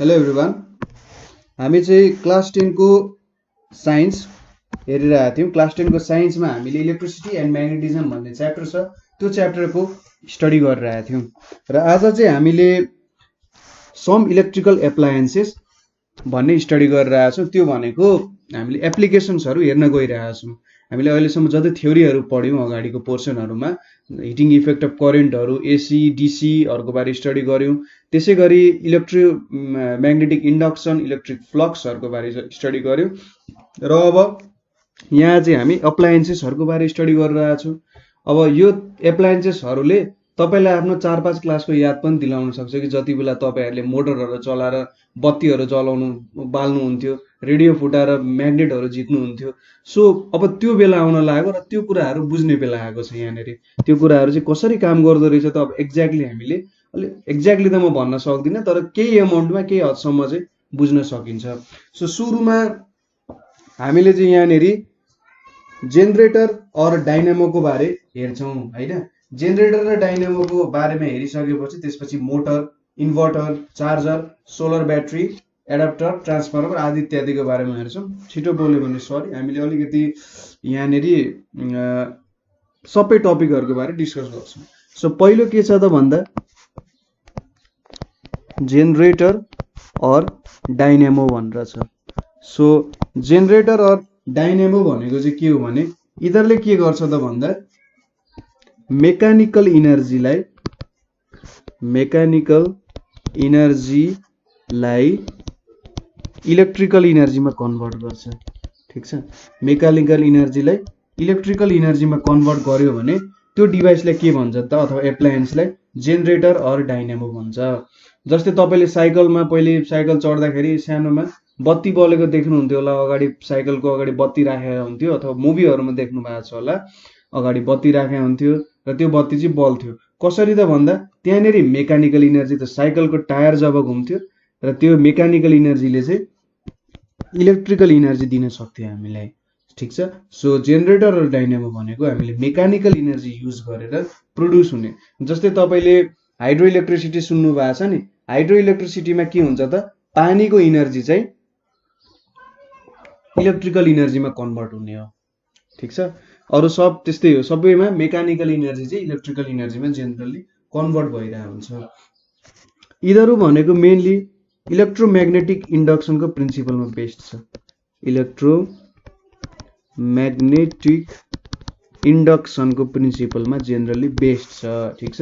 Hello everyone. हामी चाहिँ class 10 को साइन्स हेरिरहेका थियौँ। क्लास 10 को साइन्समा हामीले इलेक्ट्रिसिटी एन्ड म्याग्नेटिजम भन्ने च्याप्टर छ, त्यो च्याप्टरको स्टडी गरिरहेका थियौँ। र आज चाहिँ हामीले सम इलेक्ट्रिकल एप्लायन्सेस भन्ने स्टडी गरिरहेका छौँ। त्यो भनेको हामीले एप्लिकेसन्सहरू हेर्न गइरहेका छौँ। हामीले अहिलेसम्म जति थ्योरीहरू पढ्यौँ अगाडिको पोर्सनहरूमा, हिटिङ इफेक्ट अफ करेन्टहरू, एसी डिसीहरूको बारे स्टडी गऱ्यौँ। त्यसै गरी म्याग्नेटिक इन्डक्सन, इलेक्ट्रिक फ्लक्सहरूको बारे स्टडी गऱ्यौँ। र अब यहाँ चाहिँ हामी एप्लायन्सेसहरूको बारे स्टडी गरिरहेका छौँ। अब यो एप्लायन्सेसहरूले तपाईँलाई आफ्नो 4-5 क्लासको याद पनि दिलाउन सक्छ कि जति बेला तपाईँहरूले मोटरहरू चलाएर बत्तीहरू बाल्नुहुन्थ्यो, रेडियो फुटाएर म्याग्नेटहरू जित्नुहुन्थ्यो। सो अब त्यो बेला आउन लाग्यो र त्यो कुराहरू बुझ्ने बेला आएको छ। यहाँनिर त्यो कुराहरू चाहिँ कसरी काम गर्दो रहेछ त अब एक्ज्याक्टली हामीले एक्ज्याक्टली त म भन्न सक्दिनँ, तर केही एमाउन्टमा केही हदसम्म चाहिँ बुझ्न सकिन्छ। सो सुरुमा हामीले चाहिँ यहाँनिर जेनरेटर और डाइनामोको बारे हेर्छौँ हैन। जेनरेटर र डाइनामोको बारेमा हेरिसकेपछि त्यसपछि motor, inverter, charger, solar battery, adapter, transformer आदि इत्यादिको बारेमा हेर्छौँ। छिटो बोल्यो भने सरी, हामीले अलिकति यहाँनिर सबै टपिकहरूको बारे डिस्कस गर्छौँ। सो पहिलो के छ त भन्दा जेनरेटर और डाइनामो भनेर छ। सो जेनरेटर और डाइनामो भनेको चाहिँ के हो भने यिनीहरूले के गर्छ त भन्दा मेकानिकल इनर्जीलाई इलेक्ट्रिकल इनर्जीमा कन्भर्ट गर्छ। ठिक छ, मेकानिकल इनर्जीलाई इलेक्ट्रिकल इनर्जीमा कन्भर्ट गर्यो भने त्यो डिभाइसलाई के भन्छ त, अथवा एप्लायन्सलाई जेनरेटर और डाइनामो भन्छ। जस्तै तपाईँले साइकलमा पहिले साइकल चढ्दाखेरि सानोमा बत्ती बलेको देख्नुहुन्थ्यो होला, अगाडि साइकलको अगाडि बत्ती राखेको हुन्थ्यो, अथवा मुभीहरूमा देख्नु भएको छ होला, अगाडि बत्ती राखेको हुन्थ्यो र त्यो बत्ती चाहिँ बल्थ्यो। कसरी त भन्दा त्यहाँनिर मेकानिकल इनर्जी त साइकलको टायर जब घुम्थ्यो र त्यो मेकानिकल इनर्जीले चाहिँ इलेक्ट्रिकल इनर्जी दिन सक्थ्यो हामीलाई। ठिक छ। सो जेनरेटर र डाइनामो भनेको हामीले मेकानिकल इनर्जी युज गरेर प्रोड्युस हुने। जस्तै तपाईँले हाइड्रो इलेक्ट्रिसिटी सुन्नु भएको छ नि, हाइड्रो इलेक्ट्रिसिटीमा के हुन्छ त पानीको इनर्जी चाहिँ इलेक्ट्रिकल इनर्जीमा कन्भर्ट हुने हो। ठिक छ। अरू सब त्यस्तै हो, सबैमा मेकानिकल इनर्जी चाहिँ इलेक्ट्रिकल इनर्जीमा जेनरली कन्भर्ट भइरहेको हुन्छ। यिनीहरू भनेको मेनली इलेक्ट्रोम्याग्नेटिक इन्डक्सनको प्रिन्सिपलमा बेस्ड छ। इलेक्ट्रोम्याग्नेटिक इन्डक्सनको प्रिन्सिपलमा जेनरली बेस्ड छ। ठिक छ।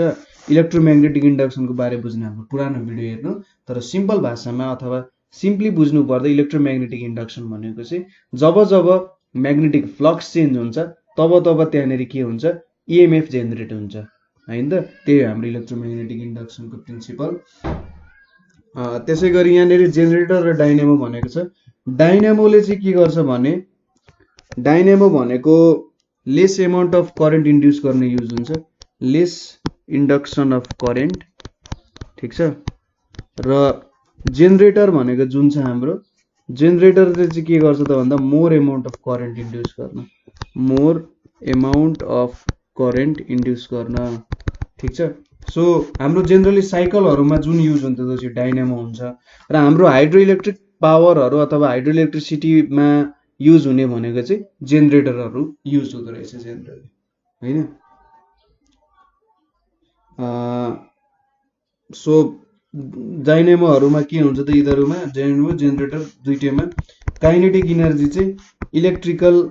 इलेक्ट्रोम्याग्नेटिक इन्डक्सनको बारे बुझ्न हाम्रो पुरानो भिडियो हेर्नु, तर सिम्पल भाषामा अथवा सिम्पली बुझ्नु पर्दा इलेक्ट्रोम्याग्नेटिक इन्डक्सन भनेको चाहिँ जब म्याग्नेटिक फ्लक्स चेन्ज हुन्छ तब त्यहाँनिर के हुन्छ, इएमएफ जेनेरेट हुन्छ हैन त। त्यही हो हाम्रो इलेक्ट्रोम्याग्नेटिक इन्डक्सनको प्रिन्सिपल। त्यसै गरी यहाँनिर जेनरेटर र डाइनामो भनेको छ। डाइनामोले चाहिँ के गर्छ भने डाइनामो भनेको lace amount of current induce गर्ने युज हुन्छ, लेस इन्डक्सन अफ करेन्ट। ठिक छ। र जेनरेटर भनेको जुन छ हाम्रो जेनरेटरले चाहिँ के गर्छ त भन्दा more amount of current induce गर्न, more amount of current induce गर्न। ठिक छ। सो हाम्रो जेनरली साइकलहरूमा जुन युज हुन्छ त्यो चाहिँ डाइनामो हुन्छ। र हाम्रो हाइड्रो इलेक्ट्रिक पावरहरू अथवा हाइड्रो इलेक्ट्रिसिटीमा युज हुने भनेको चाहिँ जेनरेटरहरू युज हुँदो रहेछ जेनरली हैन। सो डाइनामोहरूमा के हुन्छ त यिनीहरूमा डाइनामो जेनरेटर दुईटैमा काइनेटिक इनर्जी चाहिँ इलेक्ट्रिकल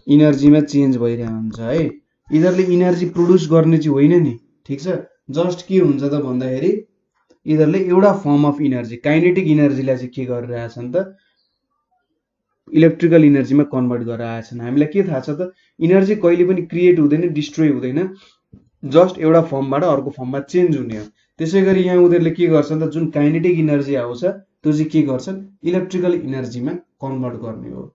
इनर्जीमा चेन्ज भइरहेको हुन्छ है। यिनीहरूले इनर्जी प्रोड्युस गर्ने चाहिँ होइन नि। ठिक छ। जस्ट के हुन्छ त भन्दाखेरि यिनीहरूले एउटा फर्म अफ इनर्जी काइनेटिक इनर्जीलाई चाहिँ के गरिरहेछन् त इलेक्ट्रिकल इनर्जीमा कन्भर्ट गरिरहेछन्। हामीलाई के थाहा छ त इनर्जी कहिले पनि क्रिएट हुँदैन, डिस्ट्रोय हुँदैन, जस्ट एउटा फर्मबाट अर्को फर्ममा चेन्ज हुने हो। त्यसै गरी यहाँ उनीहरूले के गर्छन् त जुन काइनेटिक इनर्जी आउँछ त्यो चाहिँ के गर्छन्, इलेक्ट्रिकल इनर्जीमा कन्भर्ट गर्ने हो।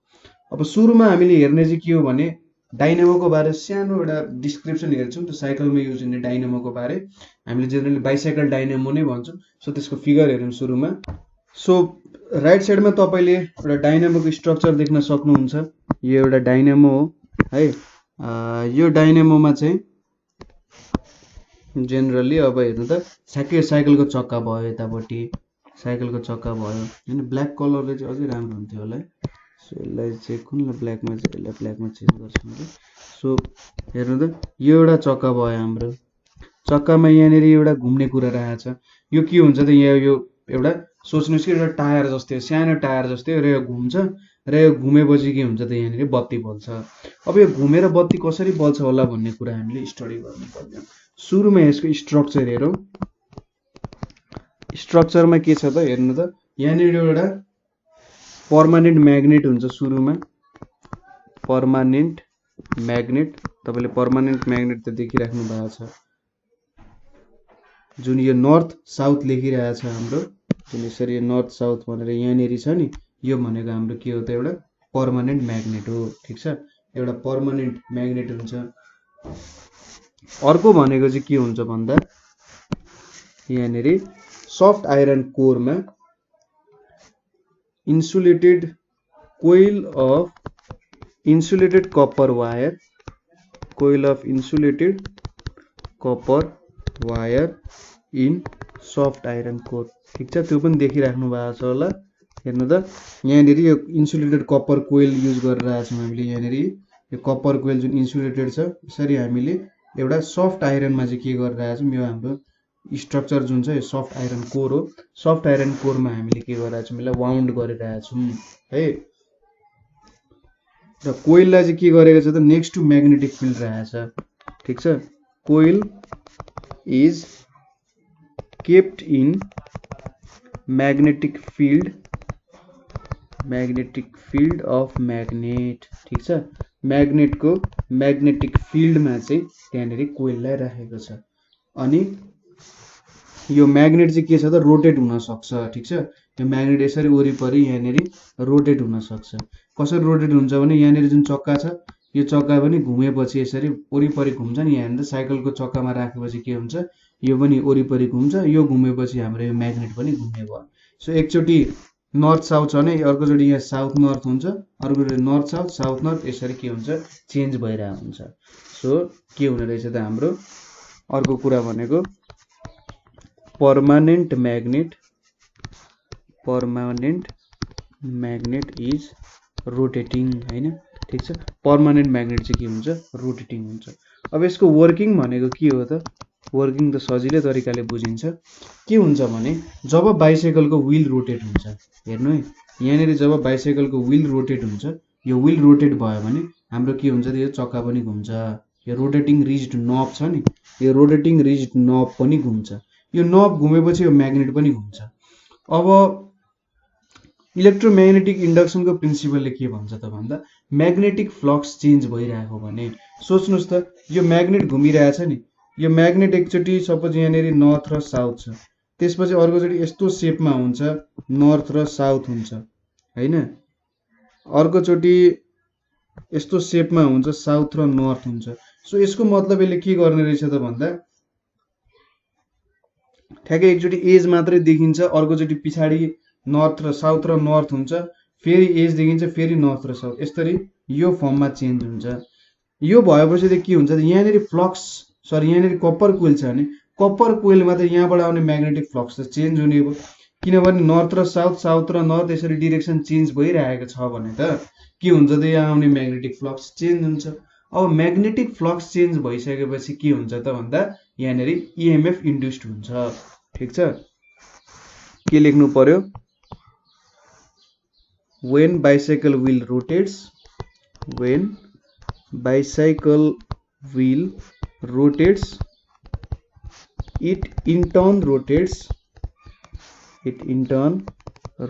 अब सुरुमा हामीले हेर्ने चाहिँ के हो भने डाइनामोको बारे सानो एउटा डिस्क्रिप्सन हेर्छौँ। त्यो साइकलमा युज हुने डाइनामोको बारे हामीले जेनरली बाइसाइकल डाइनामो नै भन्छौँ। सो त्यसको फिगर हेरौँ सुरुमा। सो राइट साइडमा तपाईँले एउटा डाइनामोको स्ट्रक्चर देख्न सक्नुहुन्छ। यो एउटा डाइनामो हो है। यो डाइनामोमा चाहिँ जेनरली अब हेर्नु त ठ्याक्कै साइकलको चक्का भयो यतापट्टि, साइकलको चक्का भयो हैन। ब्ल्याक कलरले चाहिँ अझै राम्रो हुन्थ्यो होला है। सो यसलाई चाहिँ कुन ब्ल्याकमा चाहिँ यसलाई ब्ल्याकमा चेन्ज गर्छु मैले। सो हेर्नु त यो एउटा चक्का भयो हाम्रो। चक्कामा यहाँनिर एउटा घुम्ने कुरा रहेछ। यो के हुन्छ त यहाँ यो एउटा सोच्नुहोस् कि एउटा टायर जस्तै सानो टायर जस्तै र यो घुम्छ र यो घुमेपछि के हुन्छ त यहाँनिर बत्ती बल्छ। अब यो घुमेर बत्ती कसरी बल्छ होला भन्ने कुरा हामीले स्टडी गर्नु पर्यो। सुरुमा यसको स्ट्रक्चर हेरौँ। स्ट्रक्चरमा के छ त हेर्नु त यहाँनिर एउटा पर्मानेन्ट म्याग्नेट हुन्छ सुरुमा। पर्मानेन्ट म्याग्नेट तपाईले पर्मानेन्ट म्याग्नेट त देखिराख्नु भएको छ जुन यो नर्थ साउथ लेखिरहेछ हाम्रो जुन यसरी नर्थ साउथ भनेर यहाँनिर छ नि यो भनेको हाम्रो के हो त एउटा पर्मानेन्ट म्याग्नेट हो। ठीक छ एउटा पर्मानेन्ट म्याग्नेट हुन्छ। अर्को भनेको चाहिँ के हुन्छ भन्दा यहाँनिर सफ्ट आइरन कोरमा insulated coil of insulated copper wire in soft iron core. ठीक छ त्यो पनि देखिराख्नु भएको छ होला। हेर्नु त यहाँनिर यो इन्सुलेटेड कपर कोइल युज गरिरहेछौँ हामीले। यहाँनिर यो कपर कोइल जुन इन्सुलेटेड छ यसरी हामीले एउटा सफ्ट आइरनमा चाहिँ के गरिरहेछौँ यो हाम्रो स्ट्रक्चर जुन छ यो सफ्ट आइरन कोर हो। सफ्ट आइरन कोरमा हामीले के गरिरहेछौँ यसलाई वाउन्ड गरिरहेछौँ है। र कोइललाई चाहिँ के गरेको छ त नेक्स्ट टु म्याग्नेटिक फिल्ड रहेछ। ठीक छ coil is kept in magnetic field of magnet. ठीक छ म्याग्नेटको म्याग्नेटिक फिल्डमा चाहिँ त्यहाँनिर कोइललाई राखेको छ। अनि यो म्याग्नेट चाहिँ के छ त रोटेट हुन सक्छ। ठीक छ यो म्याग्नेट यसरी वरिपरि यहाँनिर रोटेट हुन सक्छ। कसरी रोटेट हुन्छ भने यहाँनिर जुन चक्का छ यो चक्का पनि घुमेपछि यसरी वरिपरि घुम्छ नि। यहाँनिर साइकलको चक्कामा राखेपछि के हुन्छ यो पनि वरिपरि घुम्छ यो घुमेपछि हाम्रो यो म्याग्नेट पनि घुम्ने भयो। सो एकचोटि नर्थ साउथ छ भने अर्कोचोटि यहाँ साउथ नर्थ हुन्छ अर्कोचोटि नर्थ साउथ साउथ नर्थ यसरी के हुन्छ चेन्ज भइरहेको हुन्छ। सो के हुने रहेछ त हाम्रो अर्को कुरा भनेको पर्मानेन्ट म्याग्नेट इज रोटेटिङ हैन। ठीक छ पर्मानेन्ट म्याग्नेट चाहिँ के हुन्छ रोटेटिङ हुन्छ। अब यसको वर्किङ भनेको के हो त वर्किङ त सजिलै तरिकाले बुझिन्छ। के हुन्छ भने जब बाइसाइकलको व्हील रोटेट हुन्छ हेर्नु है यहाँनिर जब बाइसाइकलको व्हील रोटेट हुन्छ यो व्हील रोटेट भयो भने हाम्रो के हुन्छ त यो चक्का पनि घुम्छ। यो रोटेटिङ रिज्ड नब छ नि यो रोटेटिङ रिज्ड नब पनि घुम्छ। यो नब घुमेपछि यो म्याग्नेट पनि घुम्छ। अब इलेक्ट्रोम्याग्नेटिक इन्डक्सनको प्रिन्सिपलले के भन्छ त भन्दा म्याग्नेटिक फ्लक्स चेन्ज भइरहेको भने सोच्नुहोस् त यो म्याग्नेट घुमिरहेछ नि यो म्याग्नेट एकचोटि सपोज यहाँनिर नर्थ र साउथ छ त्यसपछि अर्कोचोटि यस्तो सेपमा हुन्छ नर्थ र साउथ हुन्छ हैन। अर्कोचोटि यस्तो सेपमा हुन्छ साउथ र नर्थ हुन्छ। सो यसको मतलब यसले के गर्ने रहेछ त भन्दा ठ्याक्कै एकचोटि एज मात्रै देखिन्छ अर्कोचोटि पछाडि नर्थ र साउथ र नर्थ हुन्छ फेरि एज देखिन्छ फेरि नर्थ र साउथ यसरी यो फर्ममा चेन्ज हुन्छ। यो भएपछि त के हुन्छ त यहाँनिर फ्लक्स यहाँनिर कपर कोइल छ भने कपर कोइलमा त यहाँबाट आउने म्याग्नेटिक फ्लक्स त चेन्ज हुने हो किनभने नर्थ र साउथ साउथ र नर्थ यसरी डिरेक्सन चेन्ज भइरहेको छ भने त के हुन्छ त यहाँ आउने म्याग्नेटिक फ्लक्स चेन्ज हुन्छ। अब म्याग्नेटिक फ्लक्स चेन्ज भइसकेपछि के हुन्छ त भन्दा यहाँनिर इएमएफ इन्ड्युस्ड हुन्छ। ठीक छ के लेख्नु पर्यो when bicycle wheel rotates it in turn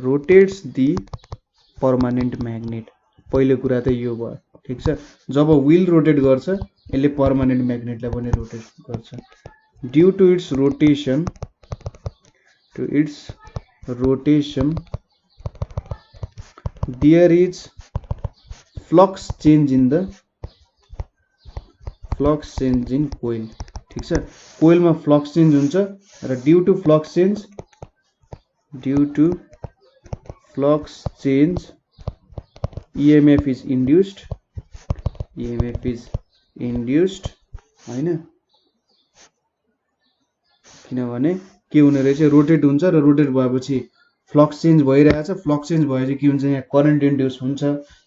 rotates the permanent magnet। पहिलो कुरा त यो भयो। ठीक छ जब व्हील रोटेट गर्छ यसले पर्मानेन्ट म्याग्नेटलाई पनि रोटेट गर्छ। Due to its rotation there is flux change in coil। ठीक छ कोइलमा फ्लक्स चेन्ज हुन्छ र due to flux change EMF is induced हैन। किनभने के हुने रहेछ रोटेट हुन्छ र रोटेट भएपछि फ्लक्स चेन्ज भइरहेछ, फ्लक्स चेन्ज भएपछि के हुन्छ, यहाँ करेन्ट इन्ड्युस हुन्छ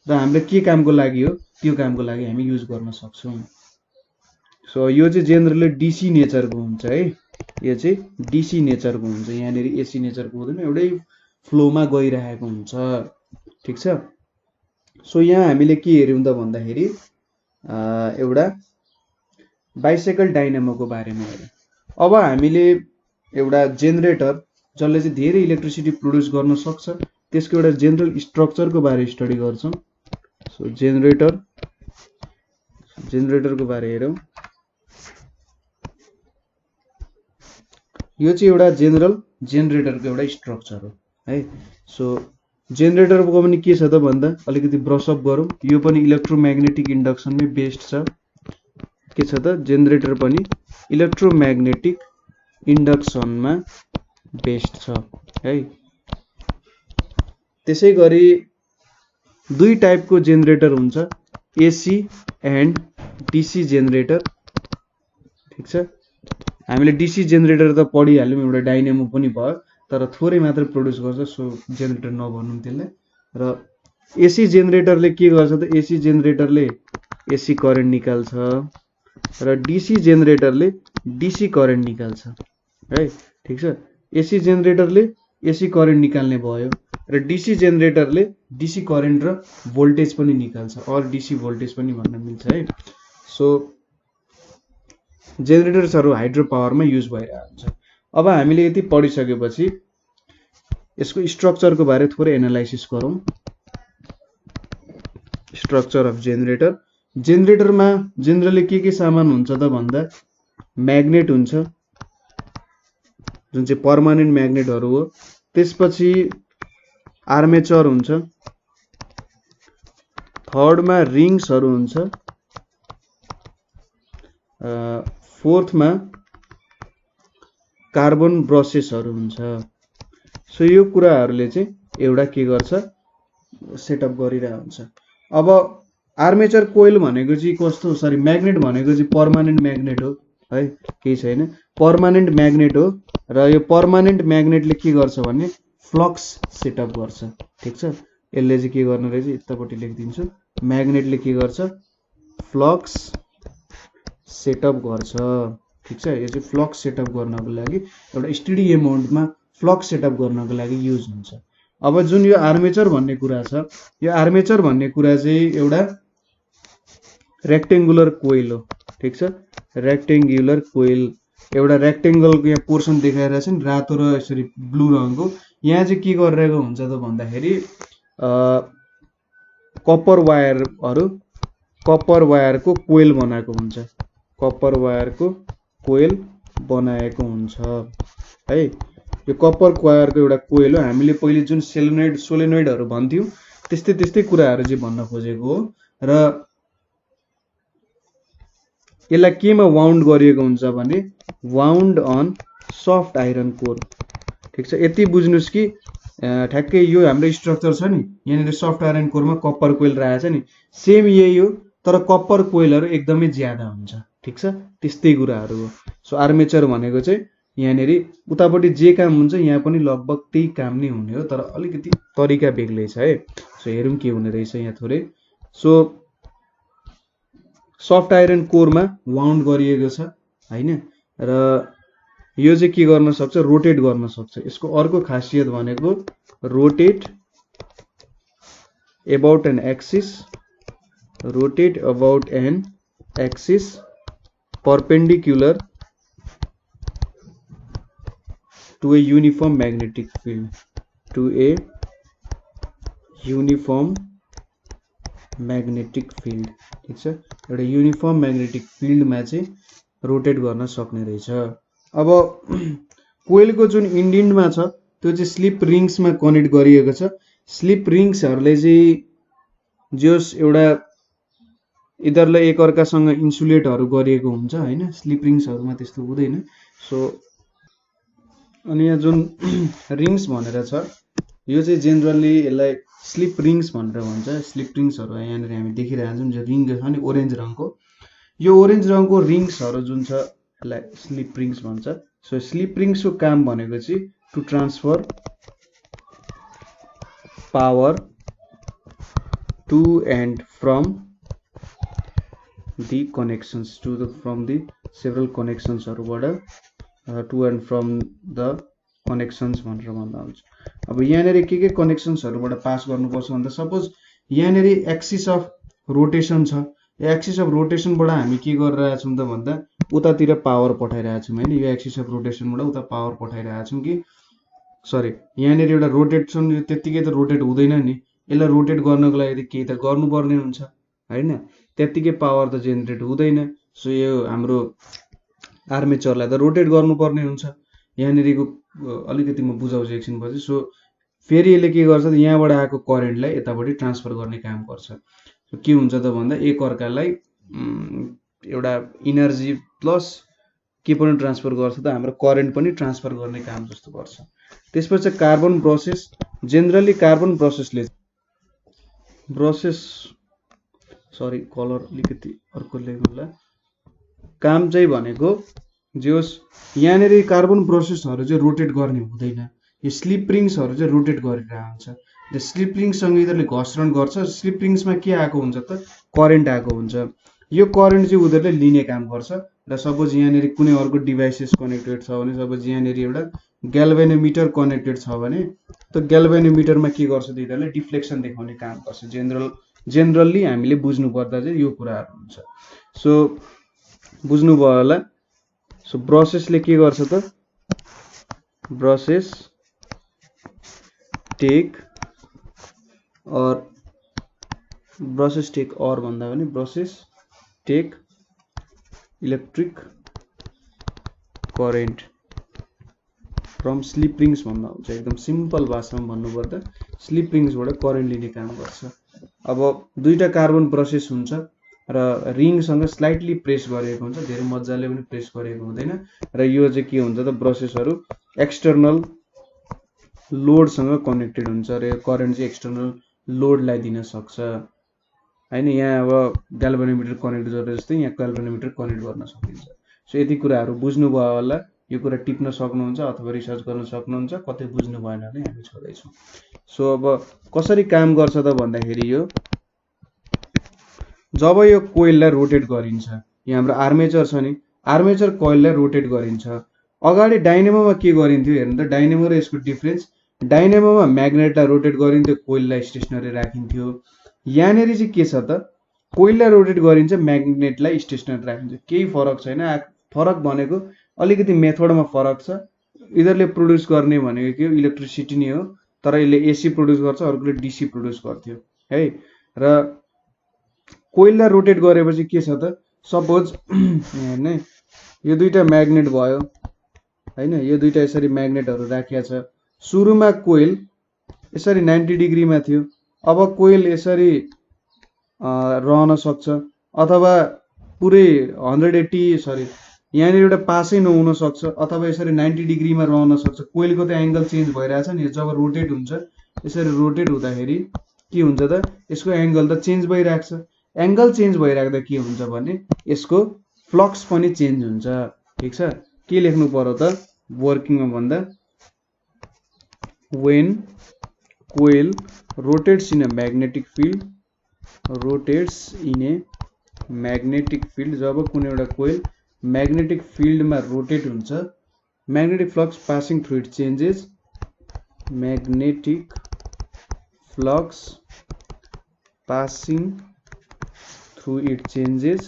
र हाम्रो के कामको लागि हो, त्यो कामको लागि हामी युज गर्न सक्छौँ। सो यो चाहिँ जेनरली डीसी नेचरको हुन्छ है, यो चाहिँ डीसी नेचरको हुन्छ, यहाँनिर एसी नेचरको हुँदैन, एउटै फ्लोमा गइरहेको हुन्छ, ठिक छ। सो यहाँ हामीले के हेऱ्यौँ त भन्दाखेरि एउटा बाइसाइकल डाइनामोको बारेमा हेऱ्यौँ। अब हामीले एउटा जेनेरेटर जसले चाहिँ धेरै इलेक्ट्रिसिटी प्रोड्युस गर्न सक्छ त्यसको एउटा जेनरल स्ट्रक्चरको बारे स्टडी गर्छौँ। सो जेनेरेटरको बारे हेरौँ। यो चाहिँ एउटा जेनरल जेनेरेटरको एउटा स्ट्रक्चर हो है। सो जेनेरेटरको पनि के छ त भन्दा अलिकति ब्रसअप गरौँ। यो पनि इलेक्ट्रोम्याग्नेटिक इन्डक्सनमै बेस्ड छ। के छ त, जेनेरेटर पनि इलेक्ट्रोम्याग्नेटिक इन्डक्सनमा बेस्ड छ है। त्यसै गरी दुई टाइपको जेनेरेटर हुन्छ, एसी एन्ड डीसी जेनेरेटर, ठिक छ। हामीले डीसी जेनेरेटर त पढिहाल्यौँ, एउटा डाइनामो पनि भयो, तर थोरै मात्र प्रोड्युस गर्छ, सो जेनेरेटर नभनौँ त्यसलाई। र एसी जेनेरेटरले के गर्छ त, एसी जेनेरेटरले एसी करेन्ट निकाल्छ र डीसी जेनेरेटरले डीसी करेन्ट निकाल्छ है, ठिक छ। एसी जेनेरेटरले एसी करेन्ट निकाल्ने भयो र डीसी जेनेरेटरले डीसी करेन्ट र भोल्टेज पनि निकाल्छ, अर डीसी भोल्टेज पनि भन्न मिल्छ है। सो जेनेरेटर्सहरू हाइड्रो पावरमा युज भइरहेको हुन्छ। अब हामीले यति पढिसकेपछि यसको स्ट्रक्चरको बारे थोरै एनालाइसिस गरौँ। Structure of generator. जेनेरेटरमा जेनरली के सामान हुन्छ त भन्दा म्याग्नेट हुन्छ, जुन चाहिँ पर्मानेन्ट म्याग्नेटहरू हो। त्यसपछि आर्मेचर हुन्छ, थर्डमा रिङ्सहरू हुन्छ, फोर्थमा कार्बन ब्रसेसहरू हुन्छ। सो यो कुराहरूले चाहिँ एउटा के गर्छ, सेटअप गरिरहेको हुन्छ। अब आर्मेचर कोइल भनेको चाहिँ कस्तो, सरी म्याग्नेट भनेको चाहिँ पर्मानेन्ट म्याग्नेट हो है, केही छैन, पर्मानेन्ट म्याग्नेट हो। र यो पर्मानेन्ट म्याग्नेटले के गर्छ भने फ्लक्स सेटअप गर्छ, ठिक छ। यसले चाहिँ के गर्नु रहेछ, यतापट्टि लेखिदिन्छु, म्याग्नेटले के गर्छ, फ्लक्स सेटअप गर्छ, ठिक छ। यो चाहिँ फ्लक्स सेटअप गर्नको लागि एउटा स्टेडी एमाउन्टमा फ्लक्स सेटअप गर्नको लागि युज हुन्छ। अब जुन यो आर्मेचर भन्ने कुरा छ, यो आर्मेचर भन्ने कुरा चाहिँ एउटा रेक्टेङ्गुलर कोइल हो, ठिक छ। रेक्टेङ्गुलर कोइल, एउटा रेक्टेङ्गलको यहाँ पोर्सन देखाइरहेको छ नि, रातो र यसरी ब्लू रङको। यहाँ चाहिँ के गरिरहेको हुन्छ त भन्दाखेरि कपर वायरको कोइल बनाएको हुन्छ, कपर वायरको कोइल बनाएको हुन्छ है। यो कपर वायरको एउटा कोइल हो। हामीले पहिले जुन सोलेनोइडहरू भन्थ्यौँ त्यस्तै कुराहरू चाहिँ भन्न खोजेको हो। र यसलाई केमा वाउन्ड गरिएको हुन्छ भने wound on soft iron core, ठिक छ। यति बुझ्नुहोस् कि ठ्याक्कै यो हाम्रो स्ट्रक्चर छ नि, यहाँनिर सफ्ट आइरन कोरमा कपर कोइल रहेको छ नि, सेम यही हो, तर कपर कोइलहरू एकदमै ज्यादा हुन्छ, ठिक छ। त्यस्तै कुराहरू हो। सो आर्मेचर भनेको चाहिँ यहाँनिर उतापट्टि जे काम हुन्छ यहाँ पनि लगभग त्यही काम नै हुने हो, तर अलिकति तरिका बेग्लै छ है। सो हेरौँ के हुने रहेछ यहाँ थोरै। So soft iron korma wound गरिएको छ होइन, र यो चाहिँ के गर्न सक्छ, रोटेट गर्न सक्छ। यसको अर्को खासियत भनेको rotate about an axis, rotate about an axis perpendicular to a uniform magnetic field, to a uniform magnetic field, ठिक छ। एउटा युनिफर्म म्याग्नेटिक फिल्डमा चाहिँ रोटेट गर्न सक्ने रहेछ। अब कोइलको जुन इन्डिन्डमा छ त्यो चाहिँ स्लिप रिङ्समा कनेक्ट गरिएको छ। स्लिप रिङ्सहरूले चाहिँ जोस एउटा यिनीहरूलाई एकअर्कासँग इन्सुलेटहरू गरिएको हुन्छ होइन, स्लिप रिङ्सहरूमा त्यस्तो हुँदैन। सो अनि यहाँ जुन रिङ्स भनेर छ यो चाहिँ जेनरली यसलाई स्लिप रिङ्स भनेर भन्छ। स्लिप रिङ्सहरू यहाँनिर हामी देखिरहेको छौँ, जो रिङ छ नि ओरेन्ज रङको, यो ओरेन्ज रङको रिङ्सहरू जुन छ यसलाई स्लिप रिङ्स भन्छ। सो स्लिप रिङ्सको काम भनेको चाहिँ to transfer power to and from the connections from the several connections to and from the connections भनेर भन्दा हुन्छ। अब यहाँनेरि के कनेक्सन्सहरुबाट पास गर्नुपर्छ भन्दा सपोज यहाँनेरि एक्सिस अफ रोटेसन छ, एक्सिस अफ रोटेसनबाट हामी के गरिरहेका छौं त भन्दा उतातिर पावर पठाइरहेका छौं हैन। यो एक्सिस अफ रोटेसनबाट उता पावर पठाइरहेका छौं कि सरी यहाँनेरि एउटा रोटेसन त्यतिकै त रोटेट हुँदैन नि, यसलाई रोटेट गर्नको लागि केही त गर्नुपर्ने हुन्छ हैन, त्यतिकै पावर त जेनेरेट हुँदैन। सो यो हाम्रो आर्मेचरलाई त रोटेट गर्नुपर्ने हुन्छ। यहाँनेरिको अलिकति म बुझाउँछु एकछिनपछि। सो फेरि यसले के गर्छ त यहाँबाट आएको करेन्टलाई यतापट्टि ट्रान्सफर गर्ने काम गर्छ। सो के हुन्छ त भन्दा एक अर्कालाई एउटा इनर्जी प्लस के पनि ट्रान्सफर गर्छ त हाम्रो करेन्ट पनि ट्रान्सफर गर्ने काम जस्तो गर्छ। त्यसपछि कार्बन प्रोसेस, जेनरली कार्बन प्रोसेसले सरी कलर अलिकति अर्को लेख्नुला, काम चाहिँ भनेको जे होस् यहाँनेरि कार्बन प्रोसेसहरु चाहिँ रोटेट गर्ने हुँदैन, यो स्लिप रिङ्सहरु चाहिँ रोटेट गरिरहेको हुन्छ। द स्लिप रिङ्ससँग यिनीहरुले घर्षण गर्छ, स्लिप रिङ्समा के आएको हुन्छ त करेन्ट आएको हुन्छ। यो करेन्ट चाहिँ उनीहरुले लिने काम गर्छ। र सपोज यहाँनेरि कुनै अर्को डिभाइसेस कनेक्टेड छ भने, सपोज यहाँनेरि एउटा ग्याल्भेनोमिटर कनेक्टेड छ भने त ग्याल्भेनोमिटरमा के गर्छ त यिनीहरुले डिफ्लेक्सन देखाउने काम गर्छ। जेनरली हामीले बुझ्नु पर्दा चाहिँ यो कुराहरु हुन्छ। सो बुझ्नुभयो होला। सो ब्रसेसले के गर्छ त ब्रसेस टेक और भन्दा पनि brushes take electric current from slip rings भन्दा हुन्छ। एकदम सिम्पल भाषामा भन्नुपर्दा स्लिप रिङ्सबाट करेन्ट लिने काम गर्छ। अब दुईटा कार्बन प्रोसेस हुन्छ र रिङसँग स्लाइटली प्रेस गरेको हुन्छ, धेरै मजाले पनि प्रेस गरेको हुँदैन। र यो चाहिँ के हुन्छ त ब्रसेसहरु एक्सटर्नल लोडसँग कनेक्टेड हुन्छ र करेन्ट चाहिँ एक्सटर्नल लोडलाई दिन सक्छ हैन। यहाँ अब ग्याल्भेनोमिटर कनेक्ट गरे जस्तै यहाँ ग्याल्भेनोमिटर कनेक्ट गर्न सकिन्छ। सो यति कुराहरु बुझ्नुभयो होला। यो कुरा टिप्न सक्नुहुन्छ अथवा रिसर्च गर्न सक्नुहुन्छ, कतै बुझ्नु भएन भने हामी छोड्दै छौं। सो अब कसरी काम गर्छ त भन्दाखेरि यो जब यो कोइललाई रोटेट गरिन्छ, यहाँ हाम्रो आर्मेचर छ नि, आर्मेचर कोइललाई रोटेट गरिन्छ। अगाडि डाइनेमोमा के गरिन्थ्यो हेर्नु त, डाइनेमो र यसको डिफरेन्स, डाइनेमोमा म्याग्नेटलाई रोटेट गरिन्थ्यो, कोइललाई स्टेशनरी राखिन्थ्यो। यहाँनेरि चाहिँ के छ त कोइललाई रोटेट गरिन्छ, म्याग्नेटलाई स्टेशनरी राखिन्छ। केही फरक छैन, फरक भनेको अलिकति मेथडमा फरक छ। यिनीहरुले प्रोड्युस गर्ने भनेको के हो इलेक्ट्रिसिटी नै हो, तर यसले एसी प्रोड्युस गर्छ, अर्कोले डीसी प्रोड्युस गर्थ्यो है। र कोइललाई रोटेट गरेपछि के छ त सपोज हेर्नु यो दुईटा म्याग्नेट भयो हैन, यो दुईटा यसरी म्याग्नेटहरु राखिया छ। सुरुमा कोइल यसरी 90 डिग्रीमा थियो, अब कोइल यसरी रहन सक्छ अथवा पुरै 180 यहाँनिर एउटा पासै नहुन सक्छ अथवा यसरी 90 डिग्रीमा रहन सक्छ। कोइलको त एंगल चेन्ज भइरहेछ नि, जब रोटेट हुन्छ यसरी रोटेट हुँदाखेरि के हुन्छ त यसको एंगल त चेन्ज भइराख्छ। एंगल चेन्ज भइराख्दा के हुन्छ भने यसको फ्लक्स पनि चेन्ज हुन्छ। ठीक छ, के लेख्नु पर्यो त वर्किङमा भन्दा when coil rotates in a magnetic field, जब कुनै एउटा कोइल म्याग्नेटिक फिल्डमा रोटेट हुन्छ, magnetic flux passing through it changes, magnetic flux passing through it changes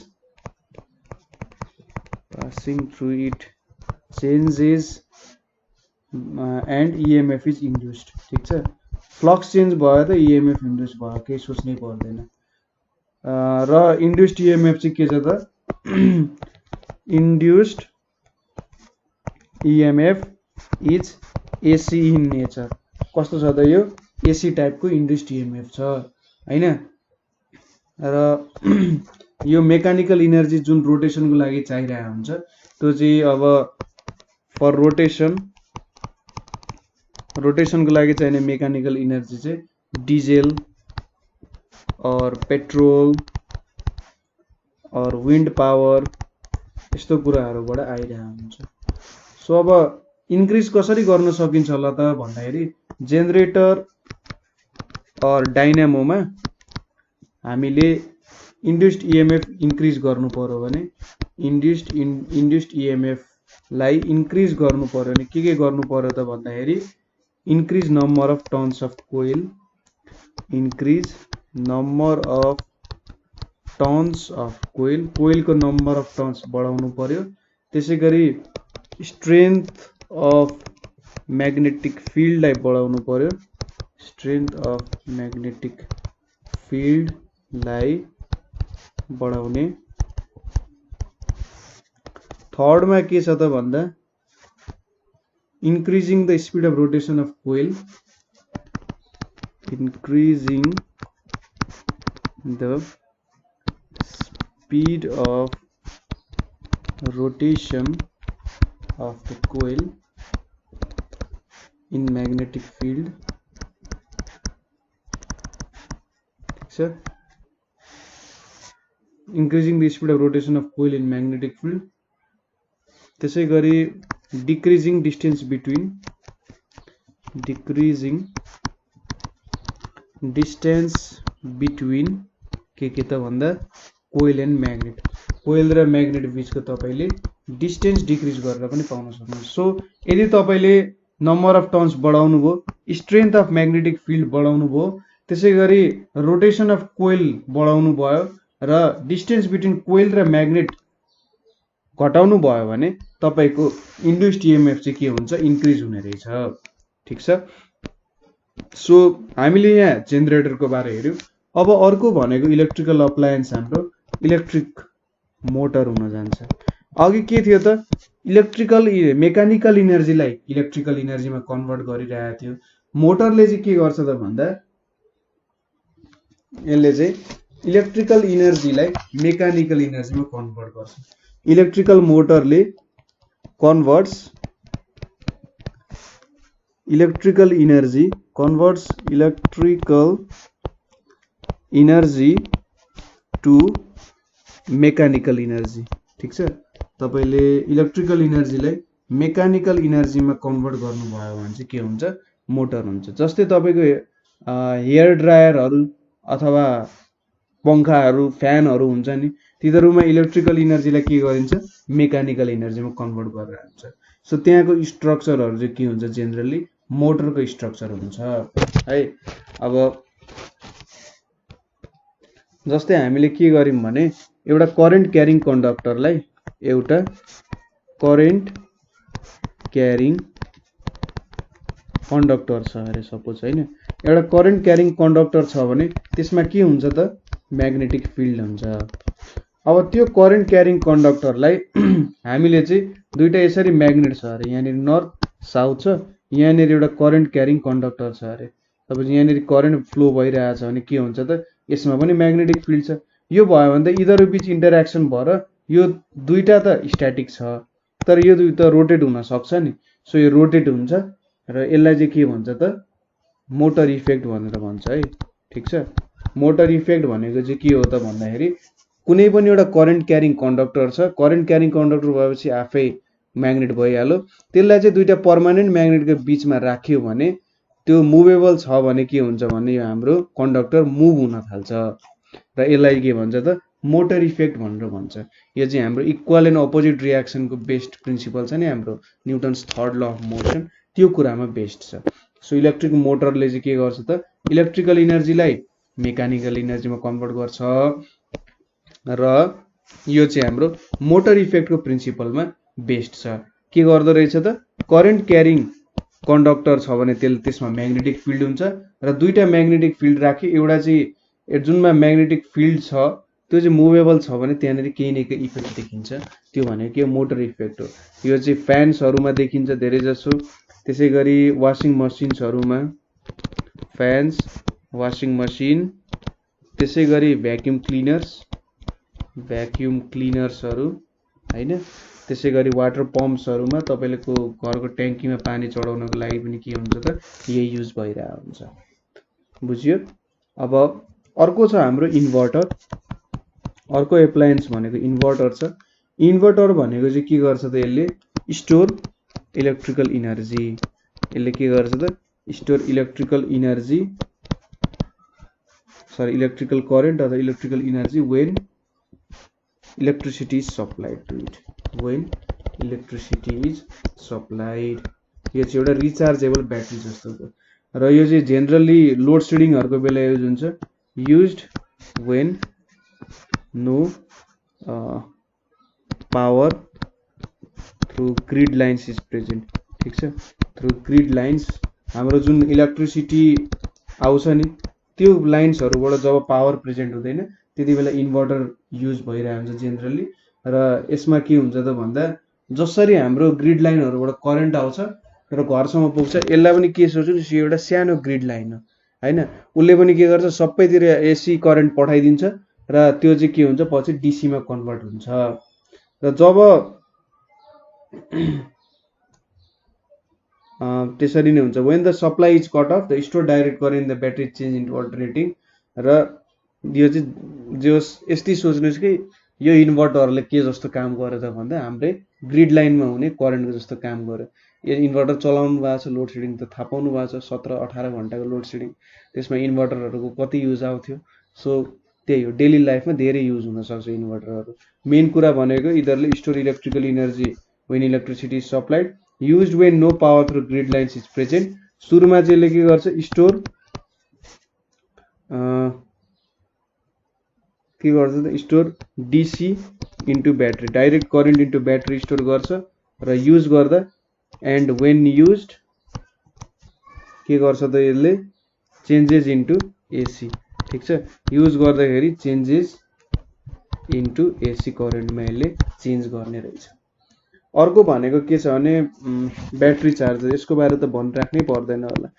and EMF is induced। ठीक छ, फ्लक्स चेन्ज भयो त EMF इन्ड्युस भयो, केही सोच्नै पर्दैन। र इन्ड्युस्ड EMF चाहिँ के छ त induced EMF is AC in nature. कस्तो छ त यो AC टाइपको इन्ड्युस्ड EMF छ हैन। र यो मेकानिकल इनर्जी जुन रोटेसनको लागि चाहिरहेको हुन्छ त्यो चाहिँ अब फर रोटेसनको लागि चाहिने मेकानिकल इनर्जी चाहिँ डिजेल और पेट्रोल और विन्ड पावर यस्तो कुराहरुबाट आइरहेको हुन्छ। सो अब इन्क्रिज कसरी गर्न सकिन्छ होला त भन्दाखेरि जेनेरेटर अर डाइनामोमा हामीले इन्ड्युस्ड इएमएफ इन्क्रिज गर्नु पर्यो भने इन्ड्युस्ड इएमएफ लाई इन्क्रिज गर्नु पर्यो भने के गर्नु पर्यो त भन्दाखेरि increase number of turns of coil, increase number of turns of coil, कोइलको नम्बर अफ टर्न्स बढाउनु पर्यो। त्यसैगरी स्ट्रेन्थ अफ म्याग्नेटिक फिल्डलाई बढाउनु पर्यो, स्ट्रेन्थ अफ म्याग्नेटिक फिल्डलाई बढाउने। थर्डमा के छ त भन्दा increasing the speed of rotation of coil, increasing the speed of rotation of the coil in magnetic field। increasing the speed of rotation of coil in magnetic field। त्यसै गरी decreasing distance between के त भन्दा कोइल and magnet, कोइल र magnet बीचको तपाईले distance decrease गरेर पनि पाउन सक्नुहुन्छ। सो यदि तपाईले नम्बर अफ टर्न्स बढाउनु भो, स्ट्रेन्थ अफ म्याग्नेटिक फिल्ड बढाउनु भो, त्यसैगरी रोटेसन अफ कोइल बढाउनु भयो र डिस्टेन्स बिट्विन कोइल र म्याग्नेट घटाउनु भयो भने तपाईको इन्ड्युस्ड इएमएफ चाहिँ के हुन्छ, इन्क्रिज हुने रहेछ। ठीक छ। सो हामीले यहाँ जेनरेटरको बारे हेर्यौं। अब अर्को भनेको इलेक्ट्रिकल अप्लायन्स हाम्रो इलेक्ट्रिक मोटर हुन जान्छ। अघि के थियो त मेकानिकल इनर्जीलाई इलेक्ट्रिकल इनर्जीमा कन्भर्ट गरिरहेको थियो। मोटरले चाहिँ के गर्छ त भन्दा यसले चाहिँ इलेक्ट्रिकल इनर्जीलाई मेकानिकल इनर्जीमा कन्भर्ट गर्छ। इलेक्ट्रिकल मोटरले converts electrical energy to mechanical energy. ठीक छ। तपाईले इलेक्ट्रिकल इनर्जीलाई मेकानिकल इनर्जीमा कन्भर्ट गर्नुभयो भने चाहिँ के हुन्छ, मोटर हुन्छ। जस्तै तपाईको हेयर ड्रायरहरू अथवा पंखाहरू, फ्यानहरू हुन्छ नि, तिनीहरुमा इलेक्ट्रिकल इनर्जीलाई के गरिन्छ, मेकानिकल इनर्जीमा कन्भर्ट गरेर हुन्छ। सो त्यहाँको स्ट्रक्चरहरू चाहिँ के हुन्छ, जेनरली मोटरको स्ट्रक्चर हुन्छ है। अब जस्तै हामीले के गर्यौं भने एउटा करेन्ट क्यारिङ कन्डक्टरलाई एउटा करेन्ट क्यारिङ कन्डक्टर छ अरे सपोज हैन, एउटा करेन्ट क्यारिङ कन्डक्टर छ भने त्यसमा के हुन्छ त, म्याग्नेटिक फिल्ड हुन्छ। अब त्यो करेन्ट क्यारिङ कन्डक्टरलाई हामीले चाहिँ दुईटा यसरी म्याग्नेट छ अरे, यहाँनिर नर्थ साउथ छ, यहाँनिर एउटा करेन्ट क्यारिङ कन्डक्टर छ अरे। तपाईँ यहाँनिर करेन्ट फ्लो भइरहेछ भने के हुन्छ त, यसमा पनि म्याग्नेटिक फिल्ड छ। यो भयो भने त यिनीहरु बीच इन्टरेक्सन भएर यो दुईटा त स्ट्याटिक छ, तर यो दुई त रोटेट हुन सक्छ नि। सो यो रोटेट हुन्छ र यसलाई चाहिँ के भन्छ त, मोटर इफेक्ट भनेर भन्छ है। ठीक छ। मोटर इफेक्ट भनेको चाहिँ के हो त भन्दाखेरि कुनै पनि एउटा करेन्ट क्यारिङ कन्डक्टर छ, करेन्ट क्यारिङ कन्डक्टर भएपछि आफै म्याग्नेट भइहाल्यो। त्यसलाई चाहिँ दुईटा पर्मानेन्ट म्याग्नेटको बीचमा राख्यो भने त्यो मुभेबल छ भने के हुन्छ भने यो हाम्रो कन्डक्टर मुभ हुन थाल्छ र यसलाई के भन्छ त, मोटर इफेक्ट भनेर भन्छ। यो चाहिँ हाम्रो इक्वल एन्ड अपोजिट रियाक्सनको बेस्ड प्रिन्सिपल छ नि, हाम्रो Newton's third law of motion, त्यो कुरामा बेस्ड छ। सो इलेक्ट्रिक मोटरले चाहिँ के गर्छ त, इलेक्ट्रिकल इनर्जीलाई मेकानिकल इनर्जीमा कन्भर्ट गर्छ र यो चाहिँ हाम्रो मोटर इफेक्टको प्रिन्सिपलमा बेस्ड छ। के गर्दो रहेछ त, करेन्ट क्यारिङ कन्डक्टर छ भने त्यसमा म्याग्नेटिक फिल्ड हुन्छ र दुईटा म्याग्नेटिक फिल्ड राख्यो, एउटा चाहिँ जुनमा म्याग्नेटिक फिल्ड छ त्यो चाहिँ मुभेबल छ भने त्यहाँनिर केही न केही इफेक्ट देखिन्छ, त्यो भनेको के, मोटर इफेक्ट हो। यो चाहिँ फ्यान्सहरुमा देखिन्छ धेरै जसो, त्यसैगरी वाशिङ मसिन्सहरुमा, फ्यान्स, वाशिङ मसिन, त्यसैगरी भ्याक्युम क्लिनर्सहरु हैन, त्यसैगरी वाटर पम्प्सहरुमा तपाईको घरको ट्याङ्कीमा पानी चढाउनको लागि पनि के हुन्छ त, यही युज भइरहेको हुन्छ। बुझियो। अब अर्को छ हाम्रो इन्भर्टर। अर्को एप्लायन्स भनेको इन्भर्टर छ। इन्भर्टर भनेको चाहिँ के गर्छ त, यसले स्टोर इलेक्ट्रिकल इनर्जी, यसले के गर्छ त, store electrical energy sorry, electrical current or the electrical energy when electricity is supplied to it. When electricity is supplied. यो चाहिँ एउटा रिचार्जेबल ब्याट्री जस्तो हो र यो चाहिँ जेनरली लोड सेडिङहरुको बेला युज हुन्छ used when no power through grid lines is present. ठीक छ, through grid lines हाम्रो जुन इलेक्ट्रिसिटी आउँछ नि त्यो लाइन्सहरुबाट जब पावर प्रेजेन्ट हुँदैन त्यति बेला इन्भर्टर युज भइरहेको हुन्छ जेनरली र यसमा के हुन्छ त भन्दा जसरी हाम्रो ग्रिड लाइनहरुबाट करेन्ट आउँछ र घरसम्म पुग्छ यसलाई पनि के सोच्नु यो एउटा सानो ग्रिड लाइन हो हैन उले पनि के गर्छ सबैतिर एसी करेन्ट पठाइदिन्छ र त्यो चाहिँ के हुन्छ पछि डीसी मा कन्भर्ट हुन्छ र जब त्यसरी नै हुन्छ when the supply is cut off the store direct current in the battery change into alternating र यो चाहिँ जोस यस्तै सोच्नुस् कि यो इन्भर्टरले के जस्तो काम गर्यो त भन्दा हामीले ग्रिड लाइनमा हुने करेन्टको जस्तो काम गर्यो यो इन्भर्टर चलाउनु भएको छ लोड सेडिङ त थाहा पाउनु भएको छ 17-18 घण्टाको लोड सेडिङ त्यसमा इन्भर्टरहरुको कति युज आउँथ्यो सो त्यही हो डेली लाइफमा धेरै युज हुन सक्छ इन्भर्टरहरु मेन कुरा भनेको इदरले store electrical energy when electricity is supplied used when no power through grid lines is present सुरुमा चाहिँ ले के गर्छ स्टोर के गर्छ त store DC into battery direct current into battery store गर्छ र युज गर्दा एन्ड व्हेन युज्ड के गर्छ त यसले चेन्जेस इन्टु एसी ठीक छ युज गर्दाखेरि चेन्जेस इन्टु एसी करेन्टमा यसले चेन्ज गर्ने रहेछ अर्को भनेको के छ भने ब्याट्री चार्जर यसको बारे त भनिराख्नै पर्दैन होला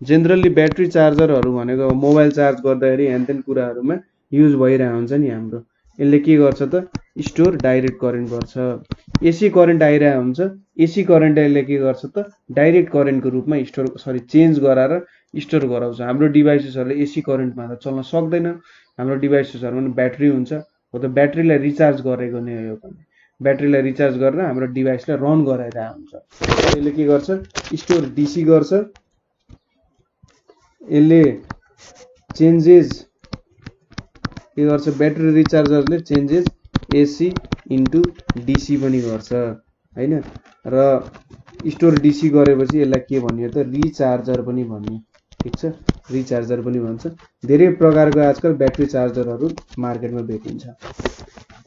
जेनरली ब्याट्री चार्जरहरु भनेको मोबाइल चार्ज गर्दाखेरि एन्टेन कुराहरुमा युज भइरा हुन्छ नि हाम्रो यसले के गर्छ त स्टोर डाइरेक्ट करेन्ट गर्छ एसी करेन्ट आइरा हुन्छ एसी करेन्ट यसले के गर्छ त डाइरेक्ट करेन्टको रूपमा स्टोर सरी चेन्ज गराएर स्टोर गराउँछ हाम्रो डिभाइसेसहरुले एसी करेन्टमा त चल्न सक्दैन हाम्रो डिभाइसेसहरुमा ब्याट्री हुन्छ हो त ब्याट्रीलाई रिचार्ज गरेको नै हो यो ब्याट्रीलाई रिचार्ज गरेर हाम्रो डिभाइसलाई रन गराइरा हुन्छ यसले के गर्छ स्टोर डीसी गर्छ यसले चेन्जेस के गर्छ ब्याट्री रिचार्जरले चेन्जेस एसी इन्टु डीसी पनि गर्छ हैन र स्टोर डीसी गरेपछि यसलाई के भनियो त रिचार्जर पनि भनियो ठीक छ रिचार्जर पनि भन्छ धेरै प्रकारको आजकल ब्याट्री चार्जरहरु मार्केटमा भेटिन्छ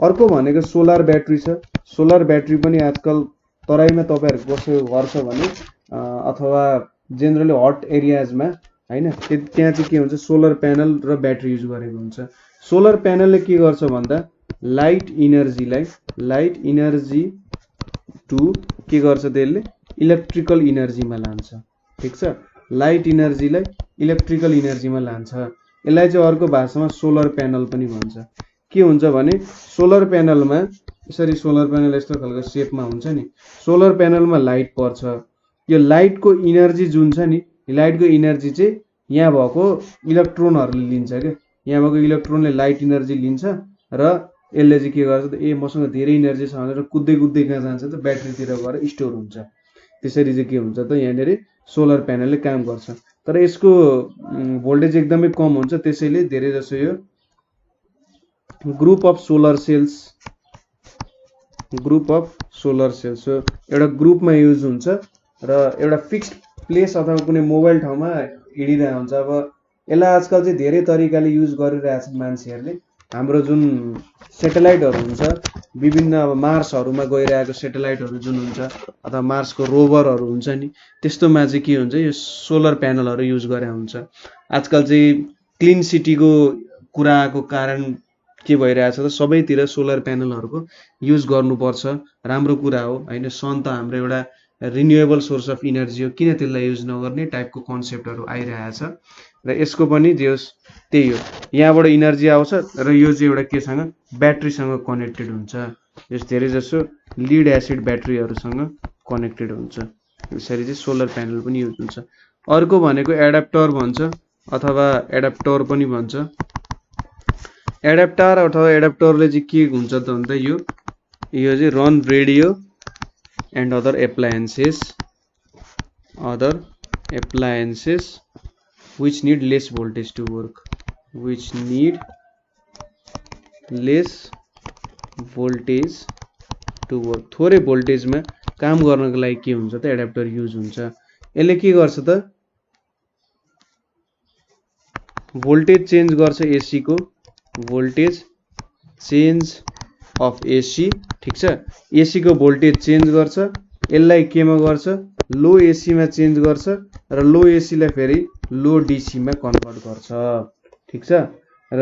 अर्को भनेको सोलर ब्याट्री छ सोलर ब्याट्री पनि आजकल तराईमा तपाईहरुको कसैको घर छ भने अथवा जेनरली हट एरियाजमा हैन त्यहाँ चाहिँ के हुन्छ सोलर प्यानल र ब्याट्री युज गरेको हुन्छ सोलर प्यानलले के गर्छ भन्दा लाइट इनर्जी टु के गर्छ त्यसले इलेक्ट्रिकल एनर्जीमा लान्छ ठीक छ लाइट इनर्जीलाई इलेक्ट्रिकल एनर्जीमा लान्छ यसलाई चाहिँ अर्को भाषामा सोलर प्यानल पनि भन्छ के हुन्छ भने सोलर प्यानलमा यसरी सोलर प्यानल यस्तो खालको शेपमा हुन्छ नि सोलर प्यानलमा लाइट पर्छ यो लाइटको एनर्जी जुन छ नि लाइटको एनर्जी चाहिँ यहाँ भएको इलेक्ट्रोनहरुले लिन्छ के यहाँ भएको इलेक्ट्रोनले लाइट एनर्जी लिन्छ र यसले चाहिँ के गर्छ त मसँग धेरै एनर्जी छ भनेर कुद्दै कुद्दै कहाँ जान्छ त ब्याट्रीतिर गएर स्टोर हुन्छ त्यसरी चाहिँ के हुन्छ त यहाँनेरि सोलर प्यानलले काम गर्छ तर यसको भोल्टेज एकदमै कम हुन्छ त्यसैले धेरै जसो यो ग्रुप अफ सोलर सेल्स हो एउटा ग्रुपमा युज हुन्छ र एउटा फिक्स्ड प्लेस अथवा कुनै मोबाइल ठाउँमा हिडिरहेको हुन्छ अब यसलाई आजकल चाहिँ धेरै तरिकाले युज गरिरहेका छन् मान्छेहरूले हाम्रो जुन सैटेलाइटहरु हुन्छ विभिन्न अब मार्सहरुमा गइरहेको सैटेलाइटहरु जुन हुन्छ अथवा मार्सको रोभरहरु हुन्छ नि त्यस्तोमा चाहिँ के हुन्छ यो सोलर प्यानलहरु युज गरे हुन्छ आजकल चाहिँ क्लीन सिटीको कुराको कारण के भइरहेछ त सबैतिर सोलर प्यानलहरुको युज गर्नुपर्छ राम्रो कुरा हो हैन सन त हाम्रो एउटा रिन्युएबल सोर्स अफ एनर्जी हो किन त्यसलाई युज नगर्ने टाइपको कन्सेप्टहरु आइरहेछ र यसको पनि जेस त्यही हो यहाँबाट एनर्जी आउँछ र यो चाहिँ एउटा केसँग ब्याट्रीसँग कनेक्टेड हुन्छ यस धेरै जसो लिड एसिड ब्याट्रीहरुसँग कनेक्टेड हुन्छ यसरी चाहिँ सोलर प्यानल पनि युज हुन्छ अर्को भनेको एडाप्टर भन्छ अथवा एडाप्टर पनि भन्छ एडाप्टर अथवा एडाप्टरले चाहिँ के हुन्छ त भन्दा यो चाहिँ run radio and other appliances which need less voltage to work which need less voltage to work. थोरै भोल्टेजमा काम गर्नको लागि के हुन्छ त एडाप्टर युज हुन्छ। यसले के गर्छ त भोल्टेज चेन्ज गर्छ एसी को भोल्टेज चेन्ज अफ एसी ठीक छ। एसी को भोल्टेज चेन्ज गर्छ यसलाई केमा गर्छ लो एसी मा चेन्ज गर्छ र लो एसी लाई फेरि लो डीसी मा कन्भर्ट गर्छ ठीक छ। र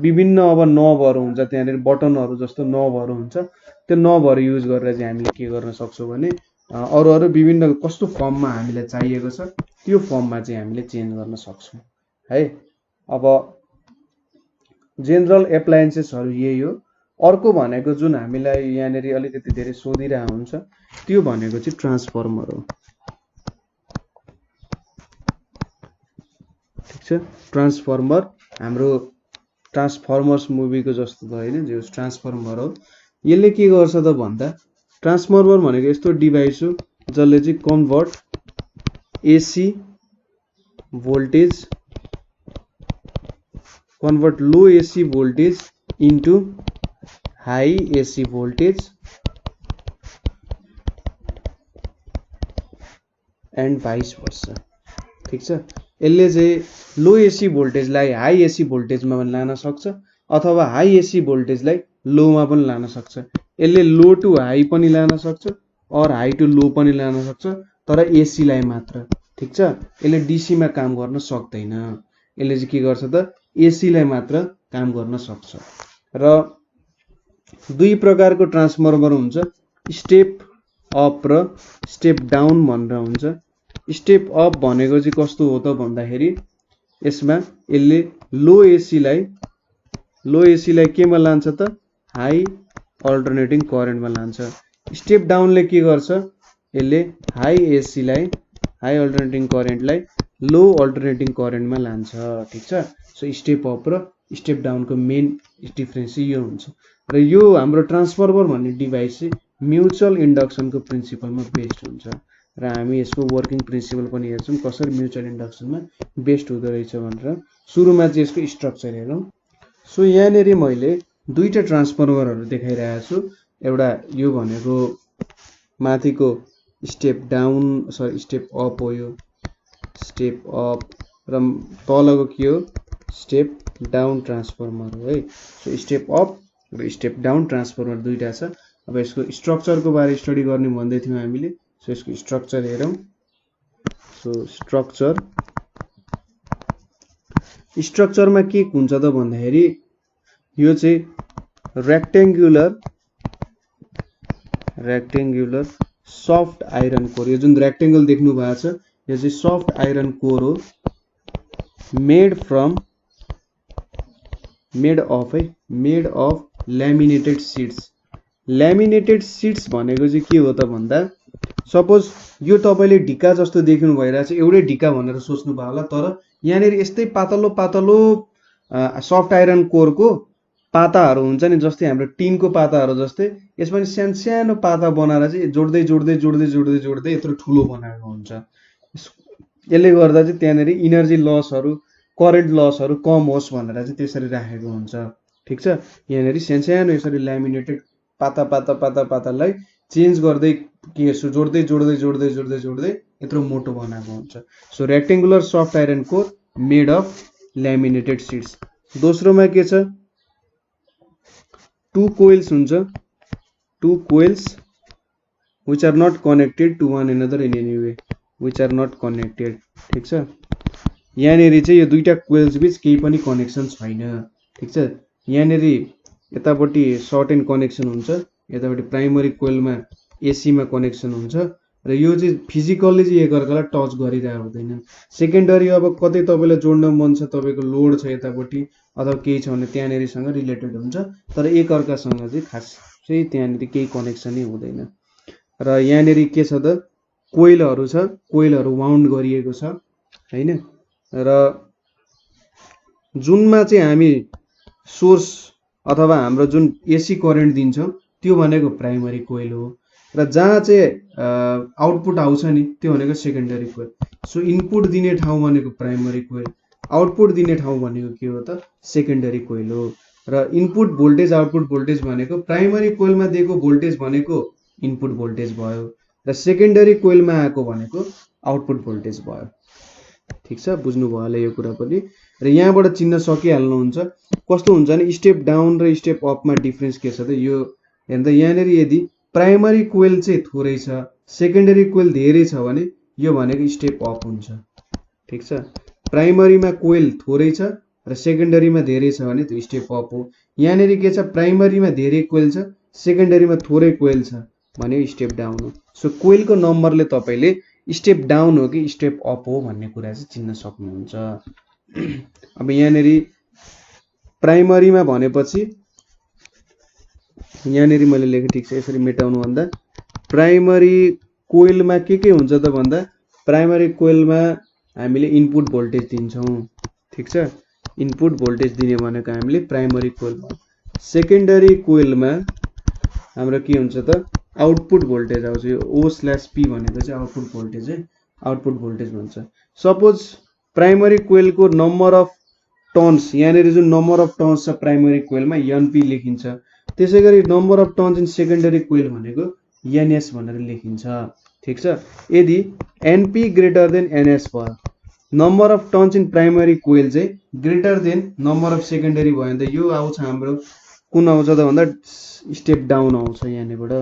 विभिन्न अब नबहरु हुन्छ त्यहाँनेर बटनहरु जस्तो नबहरु हुन्छ त्यो नबहरु युज गरेर चाहिँ हामीले के गर्न सक्छौं भने अरु विभिन्न कस्तो फर्ममा हामीलाई चाहिएको छ त्यो फर्ममा चाहिँ हामीले चेन्ज गर्न सक्छौं है। अब जनरल एप्लायन्सेसहरु यही हो। अर्को भनेको जुन हामीलाई यहाँनेर अलिकति धेरै सोधिरा हुन्छ त्यो भनेको चाहिँ ट्रान्सफर्मर हो ठीक छ। ट्रान्सफर्मर हाम्रो ट्रान्सफर्मर्स मुभीको जस्तो त हैन जो ट्रान्सफर्मर हो। यसले के गर्छ त भन्दा ट्रान्सफर्मर भनेको यस्तो डिभाइस हो जसले चाहिँ convert AC voltage convert low AC voltage into high AC voltage and vice versa ठीक छ। यसले चाहिँ लो एसी भोल्टेजलाई हाई एसी भोल्टेजमा पनि लान सक्छ अथवा हाई एसी भोल्टेजलाई लोमा पनि लान सक्छ। यसले लो टु हाई पनि लान सक्छ और हाई टु लो पनि लान सक्छ तर एसी लाई मात्र ठीक छ। यसले डीसी मा काम गर्न सक्दैन। यसले चाहिँ के गर्छ त एसी लाई मात्र काम गर्न सक्छ। र दुई प्रकारको ट्रान्सफर्मर हुन्छ स्टेप अप र स्टेप डाउन भनेर हुन्छ। स्टेप अप भनेको चाहिँ कस्तो हो त भन्दाखेरि यसमा यसले लो एसी लाई केमा लान्छ त हाई अल्टरनेटिङ करेन्टमा लान्छ। स्टेप डाउनले के गर्छ यसले हाई अल्टरनेटिङ करेन्टलाई लो अल्टरनेटिङ करेन्टमा लान्छ ठीक छ। सो स्टेप अप र स्टेप डाउनको मेन डिफरेन्स यो हुन्छ। र यो हाम्रो ट्रान्सफर्मर भन्ने डिभाइस चाहिँ म्युचुअल इन्डक्सनको प्रिन्सिपलमा बेस्ड हुन्छ र हामी यसको वर्किङ प्रिन्सिपल पनि हेर्छौं कसरी म्युचुअल इन्डक्सनमा बेस्ड हुँदो रहेछ भनेर। सुरुमा चाहिँ यसको स्ट्रक्चर हेरौं। सो यहाँनेरि मैले दुईटा ट्रान्सफर्मरहरु देखाइरहेको छु। एउटा यो भनेको माथिको स्टेप डाउन स्टेप अप हो यो स्टेप अप र तलको के हो स्टेप डाउन ट्रान्सफर्मर हो है। सो स्टेप अप र स्टेप डाउन ट्रान्सफर्मर दुईटा छ। अब यसको स्ट्रक्चरको बारे स्टडी गर्ने भन्दै थियौं हामीले। सो यसको स्ट्रक्चर हेरौं। सो स्ट्रक्चरमा के हुन्छ त भन्दाखेरि यो चाहिँ रेक्टेंगुलर सफ्ट आइरन कोर। यो जुन रेक्टेंगल देख्नु भएको छ यो चाहिँ सफ्ट आइरन कोर हो made of laminated sheets. Laminated sheets भनेको चाहिँ के हो त भन्दा सपोज यो तपाईले ढिका जस्तो देख्नु भइरहेछ एउटै ढिका भनेर सोच्नु भयो होला तर यहाँनेर यस्तै पातलो पातलो सफ्ट आइरन कोरको पाताहरु हुन्छ नि जस्तै हाम्रो टिनको पाताहरु जस्तै यसमा नि सानो पाता बनाएर चाहिँ जोड्दै यत्रो ठुलो बनाएको हुन्छ। यसले गर्दा चाहिँ त्यहाँनेर इनर्जी लसहरु करेन्ट लसहरु कम होस् भनेर चाहिँ त्यसरी राखेको हुन्छ ठीक छ। यहाँनेर सानो यसरी ल्यामिनेटेड पातालाई चेन्ज गर्दै के जोड्दै यत्रो मोटो बनाएको हुन्छ। So rectangular soft iron core made of laminated sheets. दोस्रोमा के छ टू कोइल्स हुन्छ two coils which are not connected to one another in any way which are not connected ठीक छ। यहाँनेरि चाहिँ यो दुईटा कोइल्स बीच केही पनि कनेक्सन छैन ठीक छ। यहाँनेरि यतापट्टि सर्ट एन्ड कनेक्सन हुन्छ यतापट्टि प्राइमरी कोइलमा एसी मा कनेक्सन हुन्छ र यो चाहिँ फिजिकल्ली चाहिँ एकअर्कालाई टच गरिरहेको हुँदैन। सेकेन्डरी अब कतै तपाईलाई जोड्न मन छ तपाईको लोड छ यतापट्टि अथवा केही छ भने त्यहाँनेरिसँग रिलेटेड हुन्छ तर एकअर्कासँग चाहिँ खास चाहिँ त्यहाँनेरि केही कनेक्सनै हुँदैन। र यहाँनेरि के छ त कोइलहरु छ कोइलहरु वाउन्ड गरिएको छ हैन। र जुनमा चाहिँ हामी सोर्स अथवा हाम्रो जुन एसी करेन्ट दिन्छौं त्यो भनेको प्राइमरी कोइल हो र जहाँ चाहिँ आउटपुट आउँछ नि त्यो भनेको सेकेन्डरी कोइल। सो इनपुट दिने ठाउँ भनेको प्राइमरी कोइल आउटपुट दिने ठाउँ भनेको के हो त सेकेन्डरी कोइल हो र इनपुट भोल्टेज आउटपुट भोल्टेज भनेको प्राइमरी कोइलमा दिएको भोल्टेज भनेको इनपुट भोल्टेज भयो र सेकेन्डरी कोइलमा आएको भनेको आउटपुट भोल्टेज भयो। ठीक छ, बुझ्नुभयो होला यो कुरा पनि। र यहाँबाट चिन्न सकिहाल्नुहुन्छ। कस्तो हुन्छ भने स्टेप डाउन र स्टेप अपमा डिफरेन्स के छ त यो हेर्दा यहाँनिर यदि प्राइमरी कोइल चाहिँ थोरै छ सेकेन्डरी कोइल धेरै छ भने यो भनेको स्टेप अप हुन्छ। ठीक छ, प्राइमरीमा कोइल थोरै छ र सेकेन्डरीमा धेरै छ भने त्यो स्टेप अप हो। यहाँनिर के छ प्राइमरीमा धेरै कोइल छ सेकेन्डरीमा थोरै कोइल छ भने स्टेप डाउन हो। सो कोइलको नम्बरले तपाईले स्टेप डाउन हो कि स्टेप अप हो भन्ने कुरा चाहिँ चिन्न सक्नुहुन्छ। अब यहाँनिर प्राइमरीमा भनेपछि यहाँनिर मैले लेखेँ ठिक छ यसरी मेटाउनु भन्दा प्राइमरी कोइलमा के हुन्छ त भन्दा प्राइमरी कोइलमा हामीले इनपुट भोल्टेज दिन्छौँ। ठीक छ, इनपुट भोल्टेज दिने भनेको हामीले प्राइमरी कोइलमा। सेकेन्डरी कोइलमा हाम्रो के हुन्छ त आउटपुट भोल्टेज आउँछ। यो O/P भनेको चाहिँ आउटपुट भोल्टेज है, आउटपुट भोल्टेज भन्छ। सपोज प्राइमरी कोइलको नम्बर अफ टर्न्स यहाँनिर जुन नम्बर अफ टर्न्स छ प्राइमरी कोइलमा NP लेखिन्छ। त्यसैगरी number of turns in secondary coil भनेको NS भनेर लेखिन्छ। ठीक छ, यदि NP ग्रेटर देन NS भयो number of turns in primary coil चाहिँ greater than number of secondary भयो भने त यो आउँछ हाम्रो कुन आउँछ त भन्दा स्टेप डाउन आउँछ। यहाँनिरबाट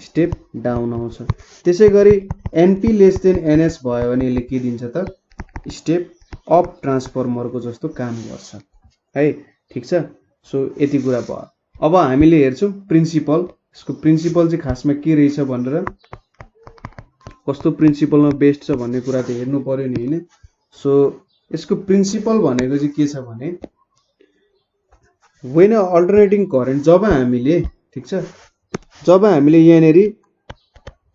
स्टेप डाउन आउँछ। त्यसैगरी NP लेस देन NS भयो भने यसले के दिन्छ त स्टेप अप ट्रान्सफर्मरको जस्तो काम गर्छ है। ठीक छ, सो यति कुरा भयो। अब हामीले हेर्छौँ प्रिन्सिपल। यसको प्रिन्सिपल चाहिँ खासमा के रहेछ भनेर कस्तो प्रिन्सिपलमा बेस्ड छ भन्ने कुरा त हेर्नु पर्यो नि हैन। सो यसको प्रिन्सिपल भनेको चाहिँ के छ भने व्हेन अल्टरनेटिङ करेन्ट जब हामीले ठीक छ जब हामीले यहाँनिर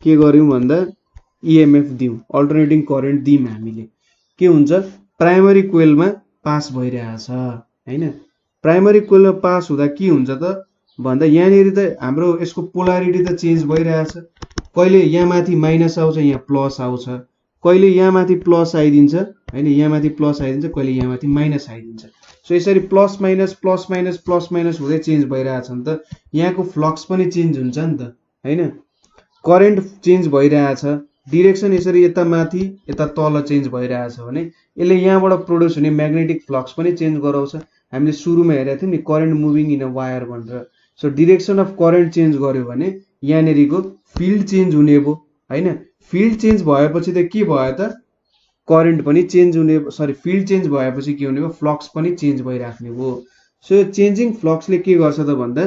के गर्यौं भन्दा EMF दिउँ अल्टरनेटिङ करेन्ट दियौं हामीले के हुन्छ प्राइमरी कोइलमा पास भइरहेछ हैन। प्राइमरी कोइलमा पास हुँदा के हुन्छ त भन्दा यहाँनिर त हाम्रो यसको पोलारिटी त चेन्ज भइरहेछ। कहिले यहाँ माथि माइनस आउँछ यहाँ प्लस आउँछ, कहिले यहाँ माथि प्लस आइदिन्छ हैन, यहाँ माथि प्लस आइदिन्छ, कहिले यहाँ माथि माइनस आइदिन्छ। सो यसरी plus minus plus minus plus minus हुँदै चेन्ज भइरहेछ नि त यहाँको फ्लक्स पनि चेन्ज हुन्छ नि त हैन। करेन्ट चेन्ज भइरहेछ, डिरेक्सन यसरी यता माथि यता तल चेन्ज भइरहेछ भने यसले यहाँबाट प्रोड्युस हुने म्याग्नेटिक फ्लक्स पनि चेन्ज गराउँछ। हामीले सुरुमा हेरेको थियौं नि current moving in a wire भनेर। So direction of current change गर्यो भने यहाँनिरको फिल्ड चेन्ज हुने भयो हैन। फिल्ड चेन्ज भएपछि त के भयो त करेन्ट पनि चेन्ज हुने, सरी फिल्ड चेन्ज भएपछि के हुने भयो फ्लक्स पनि चेन्ज भइराख्ने भयो। सो चेन्जिङ फ्लक्सले के गर्छ त भन्दा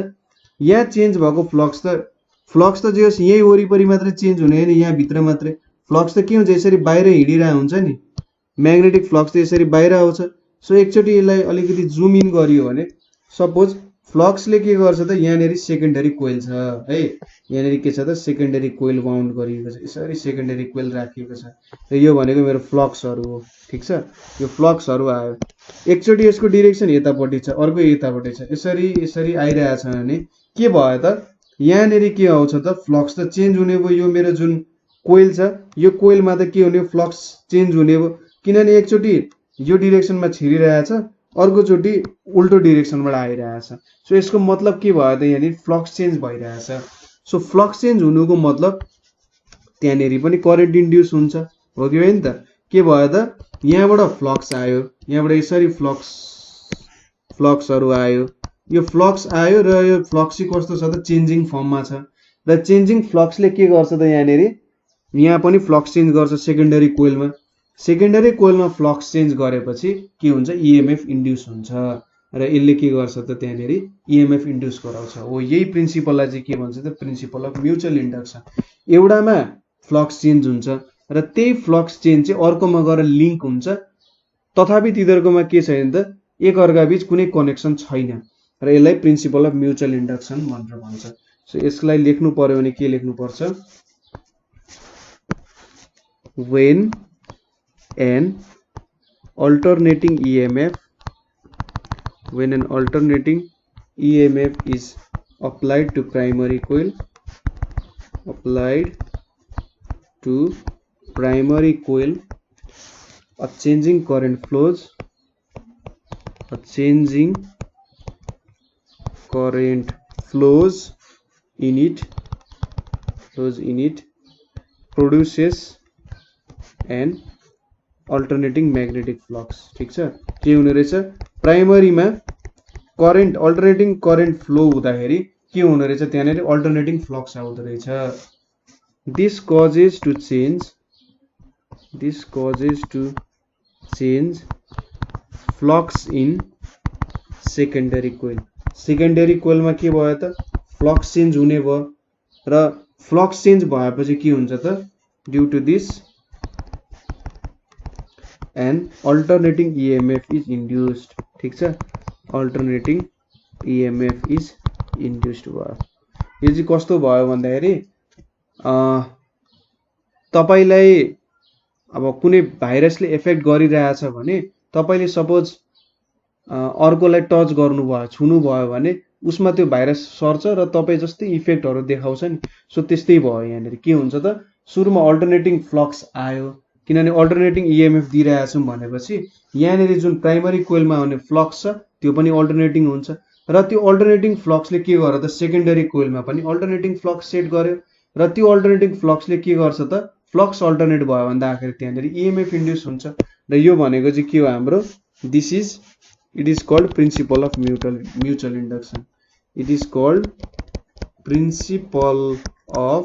यहाँ चेन्ज भएको फ्लक्स त जे होस् यही वरिपरि मात्रै चेन्ज हुने हैन, यहाँ भित्र मात्रै फ्लक्स त के हुन्छ यसरी बाहिर हिँडिरहेको हुन्छ नि, म्याग्नेटिक फ्लक्स त यसरी बाहिर आउँछ। सो एकचोटि यसलाई अलिकति जुम इन गरियो भने सपोज फ्लक्सले के गर्छ त यहाँनिर सेकेन्डरी कोइल छ है, यहाँनिर के छ त सेकेन्डरी कोइल बाउन्ड गरिएको छ, यसरी सेकेन्डरी कोइल राखिएको छ र यो भनेको मेरो फ्लक्सहरु हो। ठीक छ, यो फ्लक्सहरु आयो एकचोटि यसको डिरेक्सन यतापट्टि छ अर्को यतापट्टि छ, यसरी यसरी आइरहेछ भने के भयो त यहाँनिर के आउँछ त फ्लक्स त चेन्ज हुने भयो। यो मेरो जुन कोइल छ यो कोइलमा त के हुने फ्लक्स चेन्ज हुने भयो किनभने एकचोटि यो डिरेक्सनमा छिरिरहेछ अर्कोचोटि उल्टो डिरेक्सनबाट आइरहेछ। सो यसको मतलब के भयो त यहाँनिर फ्लक्स चेन्ज भइरहेछ। सो फ्लक्स चेन्ज हुनुको मतलब त्यहाँनिर पनि करेन्ट इन्ड्युस हुन्छ हो कि होइन त। के भयो त यहाँबाट फ्लक्स आयो, यहाँबाट यसरी फ्लक्सहरु आयो, यो फ्लक्स आयो र यो फ्लक्स चाहिँ कस्तो छ त चेन्जिङ फर्ममा छ र चेन्जिङ फ्लक्सले के गर्छ त यहाँनिर यहाँ पनि फ्लक्स चेन्ज गर्छ सेकेन्डरी कोइलमा। सेकेन्डरी कोइलमा फ्लक्स चेन्ज गरेपछि के हुन्छ EMF इन्ड्युस हुन्छ र यसले के गर्छ त त्यहाँनिर EMF इन्ड्युस गराउँछ। हो यही प्रिन्सिपललाई चाहिँ के भन्छ त प्रिन्सिपल अफ म्युचुअल इन्डक्सन। एउटामा फ्लक्स चेन्ज हुन्छ र त्यही फ्लक्स चेन्ज चाहिँ अर्कोमा गएर लिङ्क हुन्छ तथापि तिनीहरुकोमा के छैन त एक अर्का बीच कुनै कनेक्सन छैन र यसलाई प्रिन्सिपल अफ म्युचुअल इन्डक्सन भनेर भन्छ। सो यसलाई लेख्नु पर्यो भने के लेख्नु पर्छ when an alternating EMF is applied to primary coil a changing current flows a changing current flows in it produces an alternating magnetic flux. ठीक छ, के हुने रहेछ प्राइमरीमा करेन्ट अल्टरनेटिङ करेन्ट फ्लो हुँदाखेरि के हुने रहेछ त्यहाँनेर अल्टरनेटिङ फ्लक्स आउँदो रहेछ. this causes to change flux in secondary coil. Secondary कोइलमा के भयो त फ्लक्स चेन्ज हुने भयो र फ्लक्स चेन्ज भएपछि के हुन्छ त due to this an alternating EMF is induced. ठीक छ, अल्टरनेटिङ EMF इज इन्ड्युस्ड भयो. यो चाहिँ कस्तो भयो भन्दाखेरि तपाईलाई अब कुनै भाइरसले एफेक्ट गरिरहेछ भने तपाईले सपोज अर्कोलाई टच गर्नुभयो छुनु भयो भने उसमा त्यो भाइरस सर्छ र तपाई जस्तै इफेक्टहरु देखाउँछ नि. सो त्यस्तै भयो. यहाँनेर के हुन्छ त सुरुमा अल्टरनेटिङ फ्लक्स आयो किनभने अल्टरनेटिङ EMF दिइरहेछौं भनेपछि यहाँनेर जुन प्राइमरी कोइलमा आउने फ्लक्स छ त्यो पनि अल्टरनेटिङ हुन्छ र त्यो अल्टरनेटिङ फ्लक्सले के गर्यो त सेकेन्डरी कोइलमा पनि अल्टरनेटिङ फ्लक्स सेट गर्यो र त्यो अल्टरनेटिङ फ्लक्सले के गर्छ त फ्लक्स अल्टरनेट भयो भन्दा आखिर त्यहाँनेर EMF इन्ड्युस हुन्छ र यो भनेको चाहिँ के हो हाम्रो it is called principle of mutual induction. It is called principle of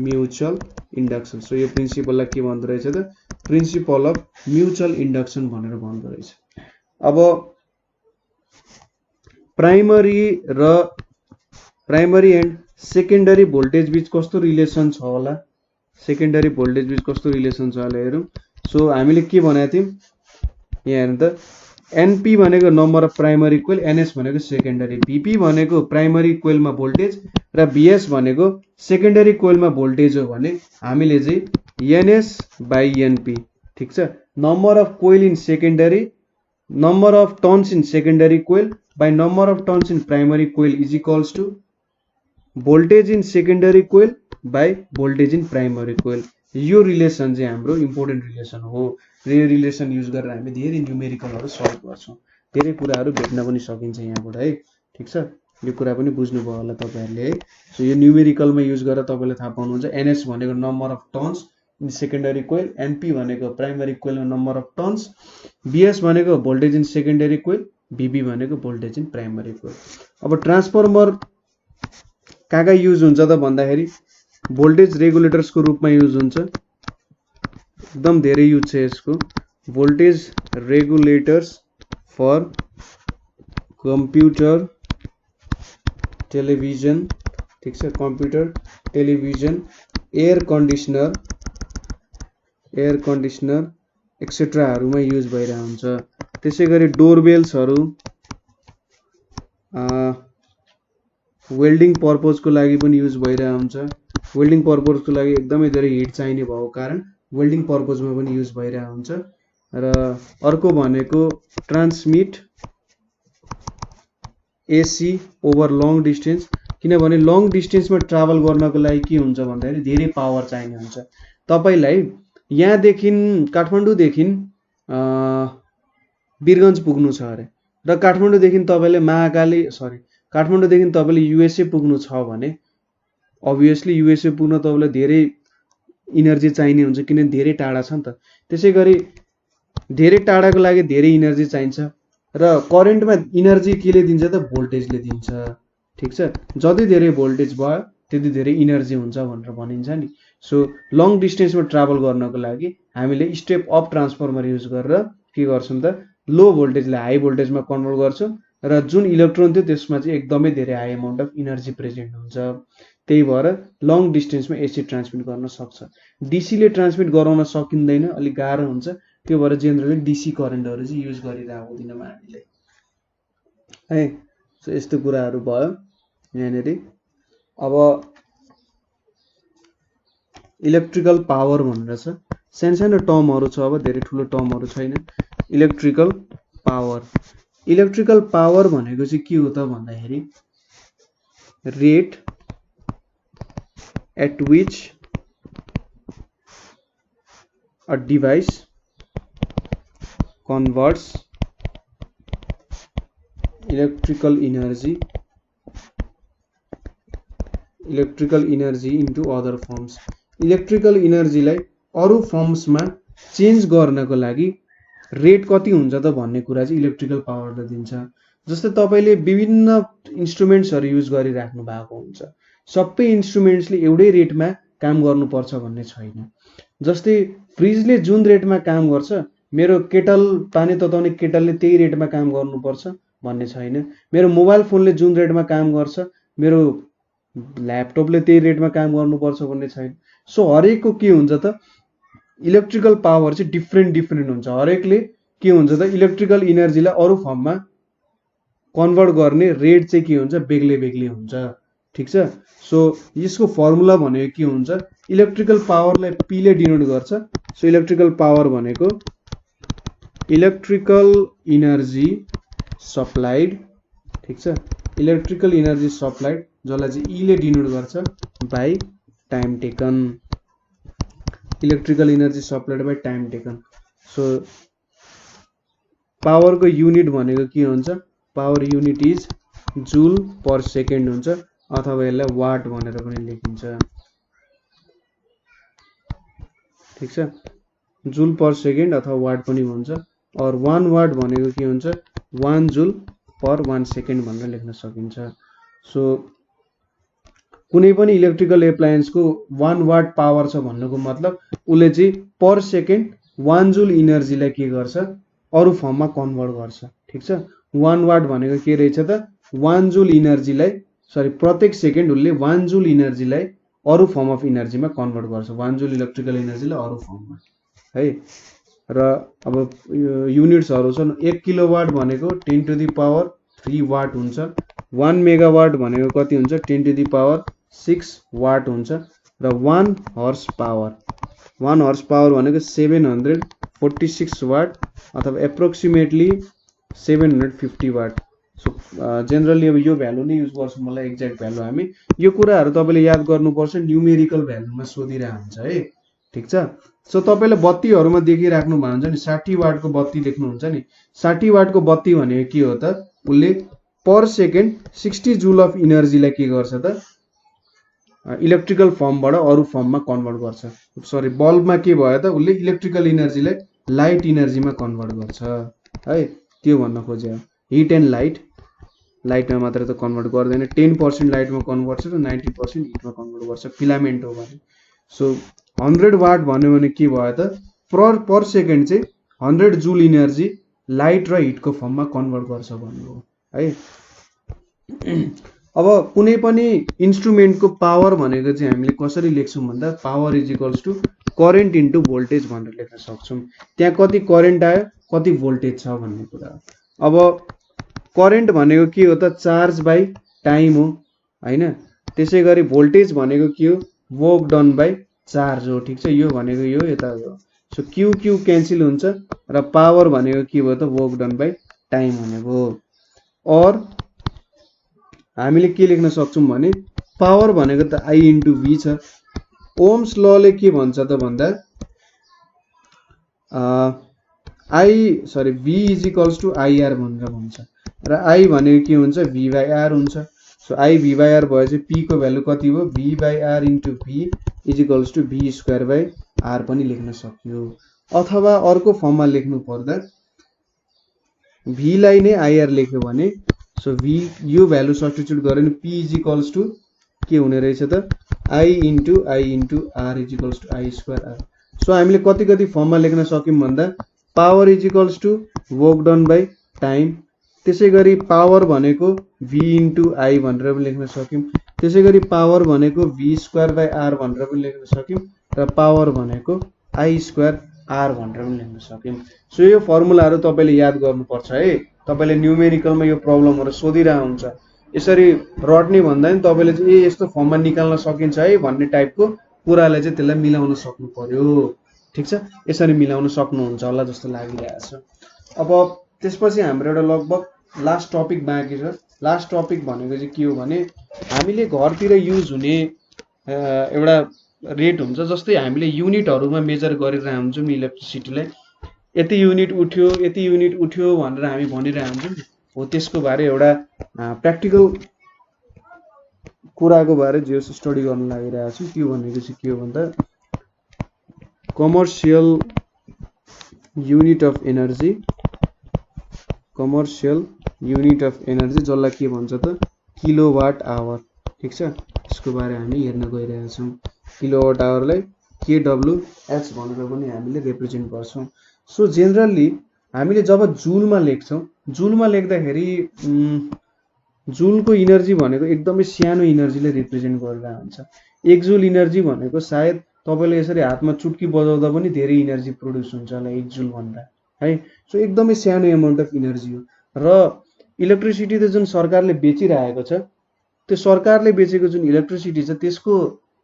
mutual induction. So यो प्रिन्सिपल लाई के भन्दो रहेछ त प्रिन्सिपल अफ म्युचुअल इन्डक्सन भनेर भन्दो रहेछ. अब प्राइमरी एन्ड सेकेन्डरी भोल्टेज बीच कस्तो रिलेसन छ होला सेकेन्डरी भोल्टेज बीच कस्तो रिलेसन छ होला हेरौं. सो हामीले के भनेको थियौं यहाँ हेर्नु त NP भनेको number of primary coil, NS भनेको सेकेन्डरी, VP भनेको प्राइमरी कोइलमा भोल्टेज र VS भनेको सेकेन्डरी कोइलमा भोल्टेज हो भने हामीले चाहिँ NS by NP. ठीक छ, number of coil in secondary number of turns in secondary coil by number of turns in primary coil is equals to voltage in secondary coil by voltage in primary coil. यो relation चाहिँ हाम्रो important relation हो. यो relation use गरेर हामी धेरै न्यूमेरिकलहरु solve गर्छौं. धेरै कुराहरु भेट्न पनि सकिन्छ यहाँबाट है. ठीक छ, यो कुरा पनि बुझ्नु भयो होला तपाईहरुले है. सो यो न्यूमेरिकलमा युज गरेर तपाईले थाहा पाउनुहुन्छ NS भनेको number of turns in secondary coil, NP भनेको प्राइमरी कोइलमा नम्बर अफ टर्न्स, VS भनेको voltage in secondary coil, VB भनेको भोल्टेज इन प्राइमरी कोइल. अब ट्रान्सफर्मर कहाँ युज हुन्छ त भन्दाखेरि भोल्टेज रेगुलेटर्स को रूपमा युज हुन्छ. एकदम धेरै युज छ यसको. Voltage regulators for computer television. ठीक छ, computer television, air conditioner etcetera हरुमा युज भइरहेको हुन्छ. त्यसैगरी डोरबेल्सहरु वेल्डिङ पर्पज को लागि पनि युज भइरहेको हुन्छ. वेल्डिङ पर्पज को लागि एकदमै धेरै हिट चाहिने भएको कारण वेल्डिङ पर्पजमा पनि युज भइरहेको हुन्छ. र अर्को भनेको transmit AC over long distance, किनभने लङ डिस्टेन्समा ट्राभल गर्नको लागि के हुन्छ भन्दाखेरि धेरै पावर चाहिने हुन्छ. तपाईलाई यहाँ देखि काठमाडौँ देखि वीरगञ्ज पुग्नु छ अरे र काठमाडौँ देखि तपाईले काठमाडौँ देखि तपाईले USA पुग्नु छ भने obviously USA पुग्न तपाईलाई धेरै इनर्जी चाहिने हुन्छ किन धेरै टाढा छ नि त. त्यसैगरी धेरै टाढाको लागि धेरै इनर्जी चाहिन्छ र करेन्टमा इनर्जी केले दिन्छ त भोल्टेजले दिन्छ. ठीक छ, जति धेरै भोल्टेज भयो त्यति धेरै इनर्जी हुन्छ भनेर भनिन्छ नि. सो लङ डिस्टेन्समा ट्राभल गर्नको लागि हामीले स्टेप अप ट्रान्सफर्मर युज गरेर के गर्छौं त लो भोल्टेजलाई हाई भोल्टेजमा कन्भर्ट गर्छौं र जुन इलेक्ट्रोन थियो त्यसमा चाहिँ एकदमै धेरै high amount of energy present हुन्छ. त्यही भएर लङ डिस्टेन्समा AC ट्रान्समिट गर्न सक्छ. DC ले ट्रान्समिट गराउन सकिँदैन, अलि गाह्रो हुन्छ. त्यो भएर जेनरली DC करेन्टहरु चाहिँ युज गरिरहेको हुँदैनौं हामीले है. सो यस्तो कुराहरु भयो यहाँनेर. अब इलेक्ट्रिकल पावर भनेर छ. सानो टर्महरु छ, अब धेरै ठूलो टर्महरु छैन. इलेक्ट्रिकल पावर भनेको चाहिँ के हो त भन्दाखेरि rate at which a device converts electrical energy into other forms. Electrical इनर्जीलाई अरू फर्म्समा चेन्ज गर्नको लागि रेट कति हुन्छ त भन्ने कुरा चाहिँ इलेक्ट्रिकल पावरले दिन्छ। जस्तै तपाईले विभिन्न इन्स्ट्रुमेन्ट्सहरू युज गरिराख्नु भएको हुन्छ, सबै इन्स्ट्रुमेन्ट्सले एउटै रेटमा काम गर्नुपर्छ भन्ने छैन। जस्तै फ्रिजले जुन रेटमा काम गर्छ, मेरो केटल पानी तताउने केटलले त्यही रेटमा काम गर्नुपर्छ भन्ने छैन। मेरो मोबाइल फोनले जुन रेटमा काम गर्छ, मेरो ल्यापटपले त्यही रेटमा काम गर्नुपर्छ भन्ने छैन। सो हरेकको के हुन्छ त इलेक्ट्रिकल पावर चाहिँ डिफ्रेन्ट हुन्छ। हरेकले के हुन्छ त इलेक्ट्रिकल इनर्जीलाई अरू फर्ममा कन्भर्ट गर्ने रेट चाहिँ के हुन्छ बेग्लै हुन्छ। ठीक छ। सो यसको फर्मुला भनेको के हुन्छ, इलेक्ट्रिकल पावरलाई पी ले डिनोट गर्छ। सो इलेक्ट्रिकल पावर भनेको इलेक्ट्रिकल इनर्जी सप्लाइड, ठीक छ, इलेक्ट्रिकल इनर्जी सप्लाइड जसलाई चाहिँ ई ले डिनोट गर्छ by time taken. Electrical energy supplied by time taken. So power को युनिट भनेको के हुन्छ, power unit is joule per second हुन्छ, अथवा यसलाई वाट भनेर पनि लेखिन्छ। ठीक छ, जूल पर सेकेन्ड अथवा वाट पनि भन्छ। और 1 वाट भनेको के हुन्छ 1 जूल पर 1 सेकेन्ड भनेर लेख्न सकिन्छ। सो कुनै पनि इलेक्ट्रिकल एप्लायन्स को 1 वाट पावर छ भन्नुको मतलब उसले चाहिँ पर सेकेन्ड 1 जूल इनर्जीलाई के गर्छ अरू फर्ममा कन्भर्ट गर्छ। ठीक छ, 1 वाट भनेको के रहेछ त 1 जूल इनर्जीलाई प्रत्येक सेकेन्ड उसले 1 जूल इनर्जीलाई अरू फर्म अफ इनर्जीमा कन्भर्ट गर्छ, 1 जूल इलेक्ट्रिकल इनर्जीलाई अरू फर्ममा है। र अब युनिट्सहरू छन्, 1 किलोवाट भनेको 10 टु द पावर 3 वाट हुन्छ, 1 मेगावाट भनेको कति हुन्छ 10 टु द पावर 6 वाट हुन्छ, र 1 हर्स पावर भनेको 746 वाट अथवा एप्रोक्सिमेटली 750 वाट। सो जेनरली अब यो भ्यालु नै युज गर्छौँ, मलाई एक्ज्याक्ट भ्यालु हामी यो कुराहरू तपाईले याद गर्नुपर्छ, न्युमेरिकल भ्यालुमा सोधिरहेको हुन्छ है। ठीक छ। सो तपाईले बत्तीहरुमा देखिराख्नु भएको हुन्छ नि 60 वाटको बत्ती देख्नुहुन्छ नि, 60 वाटको बत्ती भनेको के हो त उसले पर सेकेन्ड 60 जूल अफ इनर्जीलाई के गर्छ त इलेक्ट्रिकल फर्मबाट अरू फर्ममा कन्भर्ट गर्छ। बल्बमा के भयो त उसले इलेक्ट्रिकल इनर्जीलाई लाइट इनर्जीमा कन्भर्ट गर्छ है, त्यो भन्न खोजे। हिट एन्ड लाइटमा मात्र त कन्भर्ट गर्दैन, 10% लाइटमा कन्भर्ट गर्छ र 90% हिटमा कन्भर्ट गर्छ, फिलामेन्ट हो भने। सो 100 वाट भन्यो भने के भयो त पर सेकेन्ड चाहिँ 100 जूल इनर्जी लाइट र हिटको फर्ममा कन्भर्ट गर्छ भन्नु हो है। अब कुनै पनि इन्स्ट्रुमेन्टको पावर भनेको चाहिँ हामीले कसरी लेख्छौँ भन्दा power is equals to current into voltage भनेर लेख्न सक्छौँ। त्यहाँ कति करेन्ट आयो कति भोल्टेज छ भन्ने कुरा हो। अब करेन्ट भनेको के हो त चार्ज बाई टाइम हो हैन, त्यसै गरी भोल्टेज भनेको के हो वर्क डन बाई चार्ज हो। ठीक छ, यो भनेको यो यता हो। सो क्यू क्यू क्यान्सल हुन्छ र पावर भनेको के भयो त वर्क डन बाई टाइम भनेको। और हामीले के लेख्न सक्छौँ भने पावर भनेको त आई इन्टु भी छ। ओम्स लले के भन्छ त भन्दा V is equals to IR भनेर भन्छ, र आई भनेको के हुन्छ भी बाई आर हुन्छ। So I V by R भएपछि पी को भ्यालु कति हो V by R into V is equals to V square by R पनि लेख्न सकियो। अथवा अर्को फर्ममा लेख्नु पर्दा भी लाई नै आइआर लेख्यो भने सो भी यो भ्यालु सब्स्टिट्युट गरे भने पी इज इक्वल्स टु के हुने रहेछ त I into R is equals to I square R. So हामीले कति कति फर्ममा लेख्न सक्यौँ भन्दा power is equals to work done by time, त्यसै गरी पावर भनेको भी इन्टु आई भनेर पनि लेख्न सक्यौँ, त्यसै गरी पावर भनेको भी स्क्वायर बाई आर भनेर पनि लेख्न सक्यौँ, र पावर भनेको आई स्क्वायर आर भनेर पनि लेख्न सक्यौँ। सो यो फर्मुलाहरू तपाईँले याद गर्नुपर्छ है। तपाईँले न्युमेरिकलमा यो प्रब्लमहरू सोधिरहेको हुन्छ, यसरी रट्ने भन्दा नि तपाईँले चाहिँ यस्तो फर्ममा निकाल्न सकिन्छ है भन्ने टाइपको कुरालाई चाहिँ त्यसलाई मिलाउन सक्नु पर्यो। ठिक छ, यसरी मिलाउन सक्नुहुन्छ होला जस्तो लागिरहेछ। अब त्यसपछि हाम्रो एउटा लगभग लास्ट टपिक बाँकी छ। लास्ट टपिक भनेको चाहिँ के हो भने हामीले घरतिर युज हुने एउटा रेट हुन्छ, जस्तै हामीले युनिटहरूमा मेजर गरिरहेको हुन्छौँ नि इलेक्ट्रिसिटीलाई, यति युनिट उठ्यो भनेर हामी भनिरहेको हुन्छौँ नि। हो त्यसको बारे एउटा प्र्याक्टिकल कुराको बारे जे स्टडी गर्न लागिरहेको छु। त्यो भनेको चाहिँ के हो भन्दा commercial unit of energy, commercial unit of energy जसलाई के भन्छ त किलोवाट आवर। ठिक छ, यसको बारे हामी हेर्न गइरहेका छौँ। किलोवाट आवरलाई KWH भनेर पनि हामीले रिप्रेजेन्ट गर्छौँ। सो जेनरली हामीले जब जुलमा लेख्छौँ, जुलमा लेख्दाखेरि जुलको इनर्जी भनेको एकदमै सानो इनर्जीले रिप्रेजेन्ट गरेर हुन्छ। 1 जुल इनर्जी भनेको सायद तपाईँले यसरी हातमा चुट्की बजाउँदा पनि धेरै इनर्जी प्रोड्युस हुन्छ होला 1 जुल भन्दा है। सो एकदमै सानो एमाउन्ट अफ इनर्जी हो। र इलेक्ट्रिसिटी त जुन सरकारले बेचिरहेको छ, त्यो सरकारले बेचेको जुन इलेक्ट्रिसिटी छ त्यसको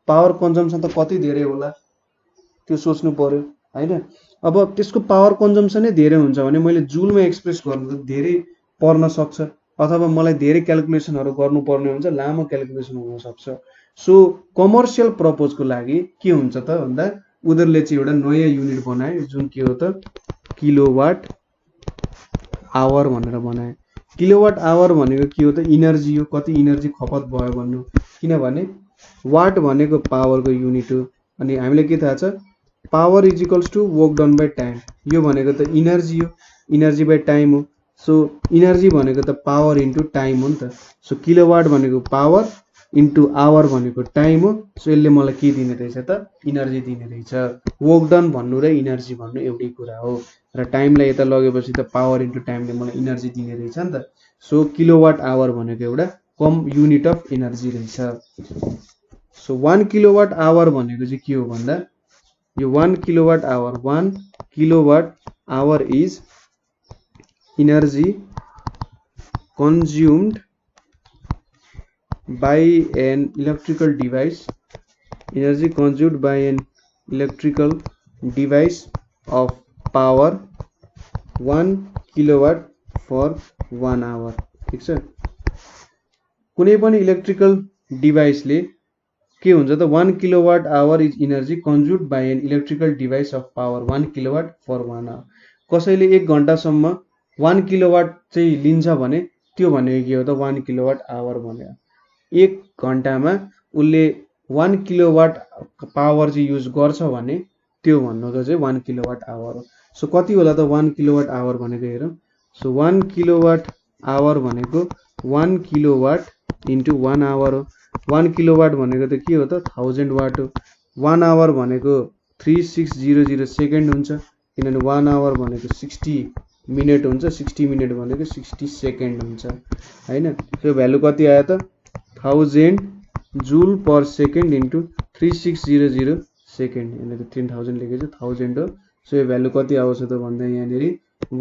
पावर कन्जम्सन त कति धेरै होला त्यो सोच्नु पर्यो हैन। अब त्यसको पावर कन्जम्सनै धेरै हुन्छ भने मैले जुलमा एक्सप्रेस गर्नु त धेरै पर्न सक्छ, अथवा मलाई धेरै क्याल्कुलेसनहरू गर्नुपर्ने हुन्छ, लामो क्याल्कुलेसन हुन सक्छ। सो कमर्सियल पर्पजको लागि के हुन्छ त भन्दा उनीहरूले चाहिँ एउटा नयाँ युनिट बनाए जुन के हो त किलोवाट आवर भनेर बनाए। किलोवाट आवर भनेको के हो त इनर्जी हो, कति इनर्जी खपत भयो भन्नु। किनभने वाट भनेको पावरको युनिट हो, अनि हामीलाई के थाहा छ power is equals to work done by time. यो भनेको त इनर्जी हो, इनर्जी बाई टाइम हो। सो इनर्जी भनेको त पावर इन्टु टाइम हो नि त। सो किलोवाट भनेको पावर इन्टु आवर भनेको टाइम हो। सो यसले मलाई के दिने रहेछ त इनर्जी दिने रहेछ। वर्क डन भन्नु र इनर्जी भन्नु एउटै कुरा हो, र टाइमलाई यता लगेपछि त पावर इन्टु टाइमले मलाई इनर्जी दिने रहेछ नि त। सो किलोवाट आवर भनेको एउटा कम युनिट अफ एनर्जी रहेछ। सो 1 किलोवाट आवर भनेको चाहिँ के हो भन्दा यो 1 kilowatt hour is energy consumed by an electrical device, energy consumed by an electrical device of power 1 kilowatt for 1 hour। ठीक छ, कुनै पनि इलेक्ट्रिकल डिभाइसले के हुन्छ त 1 kilowatt hour is energy consumed by an electrical device of power 1 kilowatt for 1 hour. कसैले 1 घण्टासम्म 1 kilowatt चाहिँ लिन्छ भने त्यो भनेको के हो त 1 किलोवाट आवर भन्यो। 1 घण्टामा उसले 1 किलोवाट पावर चाहिँ युज गर्छ भने त्यो भन्नुको चाहिँ 1 किलोवाट आवर हो। सो कति होला त 1 किलोवाट आवर भनेको हेरौँ। सो 1 किलोवाट आवर भनेको 1 किलोवाट इन्टु 1 आवर हो। 1 किलोवाट भनेको त के हो त 1000 वाट हो। 1 आवर भनेको 3600 सेकेन्ड हुन्छ, किनभने 1 आवर भनेको 60 मिनट हुन्छ, 60 मिनट भनेको 60 सेकेन्ड हुन्छ हैन। सो भ्यालु कति आयो त 1000 जुल पर सेकेन्ड इन्टु 3600 सेकेन्ड, यहाँनिर 10000 लेखेको छ 1000 हो। सो यो भ्यालु कति आउँछ त भन्दा यहाँनिर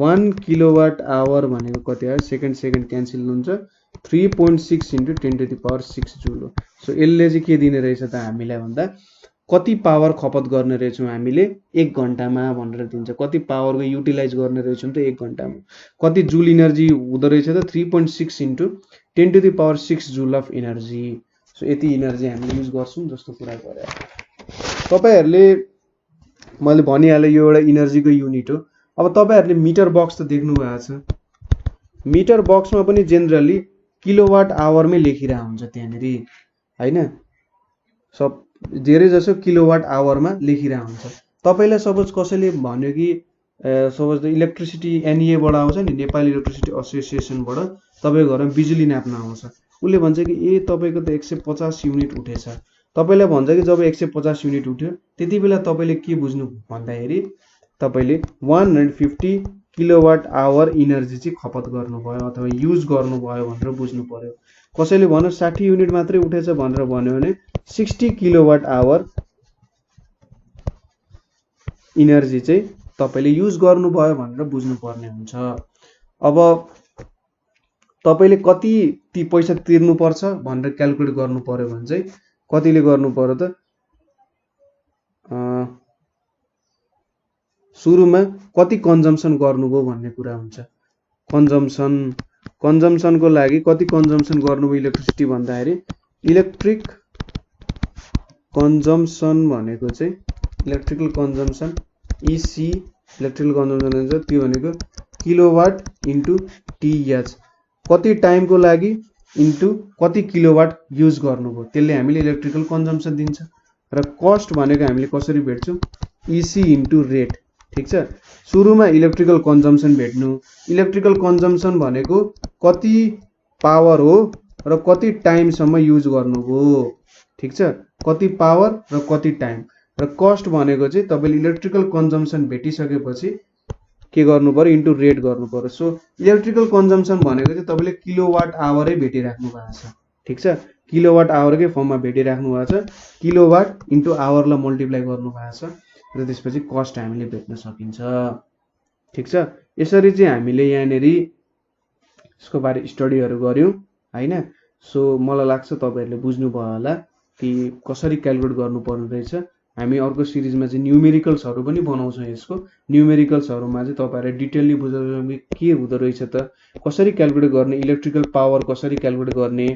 1 किलोवाट आवर भनेको कति आयो, सेकेन्ड सेकेन्ड क्यान्सल हुन्छ, 3.6 इन्टु 10⁶ जुल हो। सो यसले चाहिँ के दिने रहेछ त हामीलाई भन्दा कति पावर खपत गर्ने रहेछौँ हामीले 1 घण्टामा भनेर दिन्छ। कति पावरको युटिलाइज गर्ने रहेछौँ त 1 घण्टामा, कति जुल इनर्जी हुँदो रहेछ त 3.6 into 10⁶ joule of energy. So यति इनर्जी हामीले युज गर्छौँ जस्तो कुरा गरे। तपाईहरूले मैले भनिहालेँ यो एउटा इनर्जीको युनिट हो। अब तपाईहरूले मिटर बक्स त देख्नु भएको छ, मिटर बक्समा पनि जेनरली किलोवाट आवरमै लेखिरहेको हुन्छ त्यहाँनिर हैन। सब धेरै जसो किलोवाट आवरमा लेखिरहेको हुन्छ। तपाईलाई सपोज कसैले भन्यो कि सपोज इलेक्ट्रिसिटी एनईए बाट आउँछ नि, नेपाली इलेक्ट्रिसिटी एसोसिएसनबाट तपाईको घरमा बिजुली नाप्न आउँछ, उसले भन्छ कि ए तपाईको त 150 युनिट उठेछ। तपाईलाई भन्छ कि जब 150 युनिट उठ्यो त्यति बेला तपाईले के बुझ्नु भन्दाखेरि तपाईले 150 किलोवाट आवर इनर्जी चाहिँ खपत गर्नुभयो अथवा युज गर्नुभयो भनेर बुझ्नु पर्यो। कसैले भन्यो 60 युनिट मात्रै उठेछ भनेर भन्यो भने 60 किलोवाट आवर इनर्जी चाहिँ तपाईले युज गर्नुभयो भनेर बुझ्नु पर्ने हुन्छ। अब तपाईले कति ती पैसा तिर्नु पर्छ भनेर क्याल्कुलेट गर्नु पर्यो भने चाहिँ कतिले गर्नु पर्यो त सुरुमा कति कन्जम्सन गर्नुभयो भन्ने कुरा हुन्छ। कन्जम्सनको लागि कति कन्जम्सन गर्नुभयो इलेक्ट्रिसिटी भन्दाखेरि इलेक्ट्रिक कन्जम्सन भनेको चाहिँ इलेक्ट्रिकल कन्जम्सन इसी इलेक्ट्रिकल कन्जम्सन हुन्छ, त्यो भनेको किलोवाट इन्टु टीएच। कति टाइमको लागि इन्टु कति किलोवाट युज गर्नुभयो त्यसले हामीले इलेक्ट्रिकल कन्जम्सन दिन्छ। र कस्ट भनेको हामीले कसरी भेट्छौँ, इसी इन्टु रेट। ठिक छ, सुरुमा इलेक्ट्रिकल कन्जम्सन भेट्नु। इलेक्ट्रिकल कन्जम्सन भनेको कति पावर हो र कति टाइमसम्म युज गर्नुभयो। ठिक छ, कति पावर र कति टाइम। र कस्ट भनेको चाहिँ तपाईँले इलेक्ट्रिकल कन्जम्सन भेटिसकेपछि के गर्नु पर्यो, इन्टु रेट गर्नु पर्यो। सो इलेक्ट्रिकल कन्जम्सन भनेको चाहिँ तपाईँले किलोवाट आवरै भेटिराख्नु भएको छ। ठिक छ, किलोवाट आवरकै फर्ममा भेटिराख्नु भएको छ। किलोवाट इन्टु आवरलाई मल्टिप्लाई गर्नु भएको छ र त्यसपछि कस्ट हामीले भेट्न सकिन्छ। ठिक छ, यसरी चाहिँ हामीले यहाँनिर यसको बारे स्टडीहरू गऱ्यौँ हैन। सो मलाई लाग्छ तपाईँहरूले बुझ्नुभयो होला कि कसरी क्यालकुलेट गर्नुपर्ने रहेछ। हामी अर्को सिरिजमा चाहिँ न्युमेरिकल्सहरू पनि बनाउँछौँ। यसको न्युमेरिकल्सहरूमा चाहिँ तपाईँहरूले डिटेलली बुझाउनु के हुँदो रहेछ त, कसरी क्यालकुलेट गर्ने, इलेक्ट्रिकल पावर कसरी क्यालकुलेट गर्ने,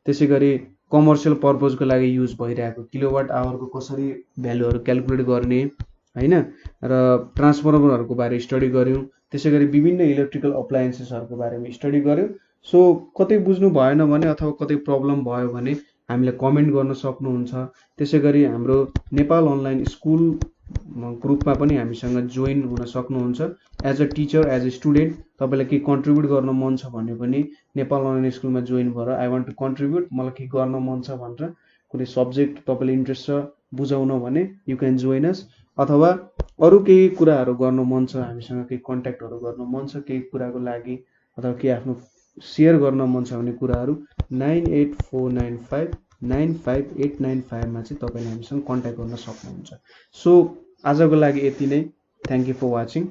त्यसै गरी कमर्सियल पर्पजको लागि युज भइरहेको किलोवाट आवरको कसरी भ्यालुहरू क्यालकुलेट गर्ने हैन। र ट्रान्सफर्मरहरूको बारे स्टडी गऱ्यौँ। त्यसै गरी विभिन्न इलेक्ट्रिकल अप्लायन्सेसहरूको बारेमा स्टडी गऱ्यौँ। सो कतै बुझ्नु भएन भने अथवा कतै प्रब्लम भयो भने हामीलाई कमेन्ट गर्न सक्नुहुन्छ। त्यसै गरी हाम्रो नेपाल अनलाइन स्कुल ग्रुपमा पनि हामीसँग जोइन हुन सक्नुहुन्छ। As a teacher, as a student तपाईँलाई के कन्ट्रिब्युट गर्न मन छ भने पनि नेपाल अनलाइन स्कुलमा जोइन भएर आई वान्ट टु कन्ट्रिब्युट, मलाई के गर्न मन छ भनेर कुनै सब्जेक्ट तपाईँले इन्ट्रेस्ट छ बुझाउन भने यु क्यान जोइन अस। अथवा अरू केही कुराहरू गर्न मन छ, हामीसँग केही कन्ट्याक्टहरू गर्न मन छ केही कुराको लागि, अथवा केही आफ्नो सेयर गर्न मन छ भने कुराहरू 9849595895 मा चाहिँ तपाईँले हामीसँग कन्ट्याक्ट गर्न सक्नुहुन्छ। सो आजको लागि यति नै। Thank you for watching.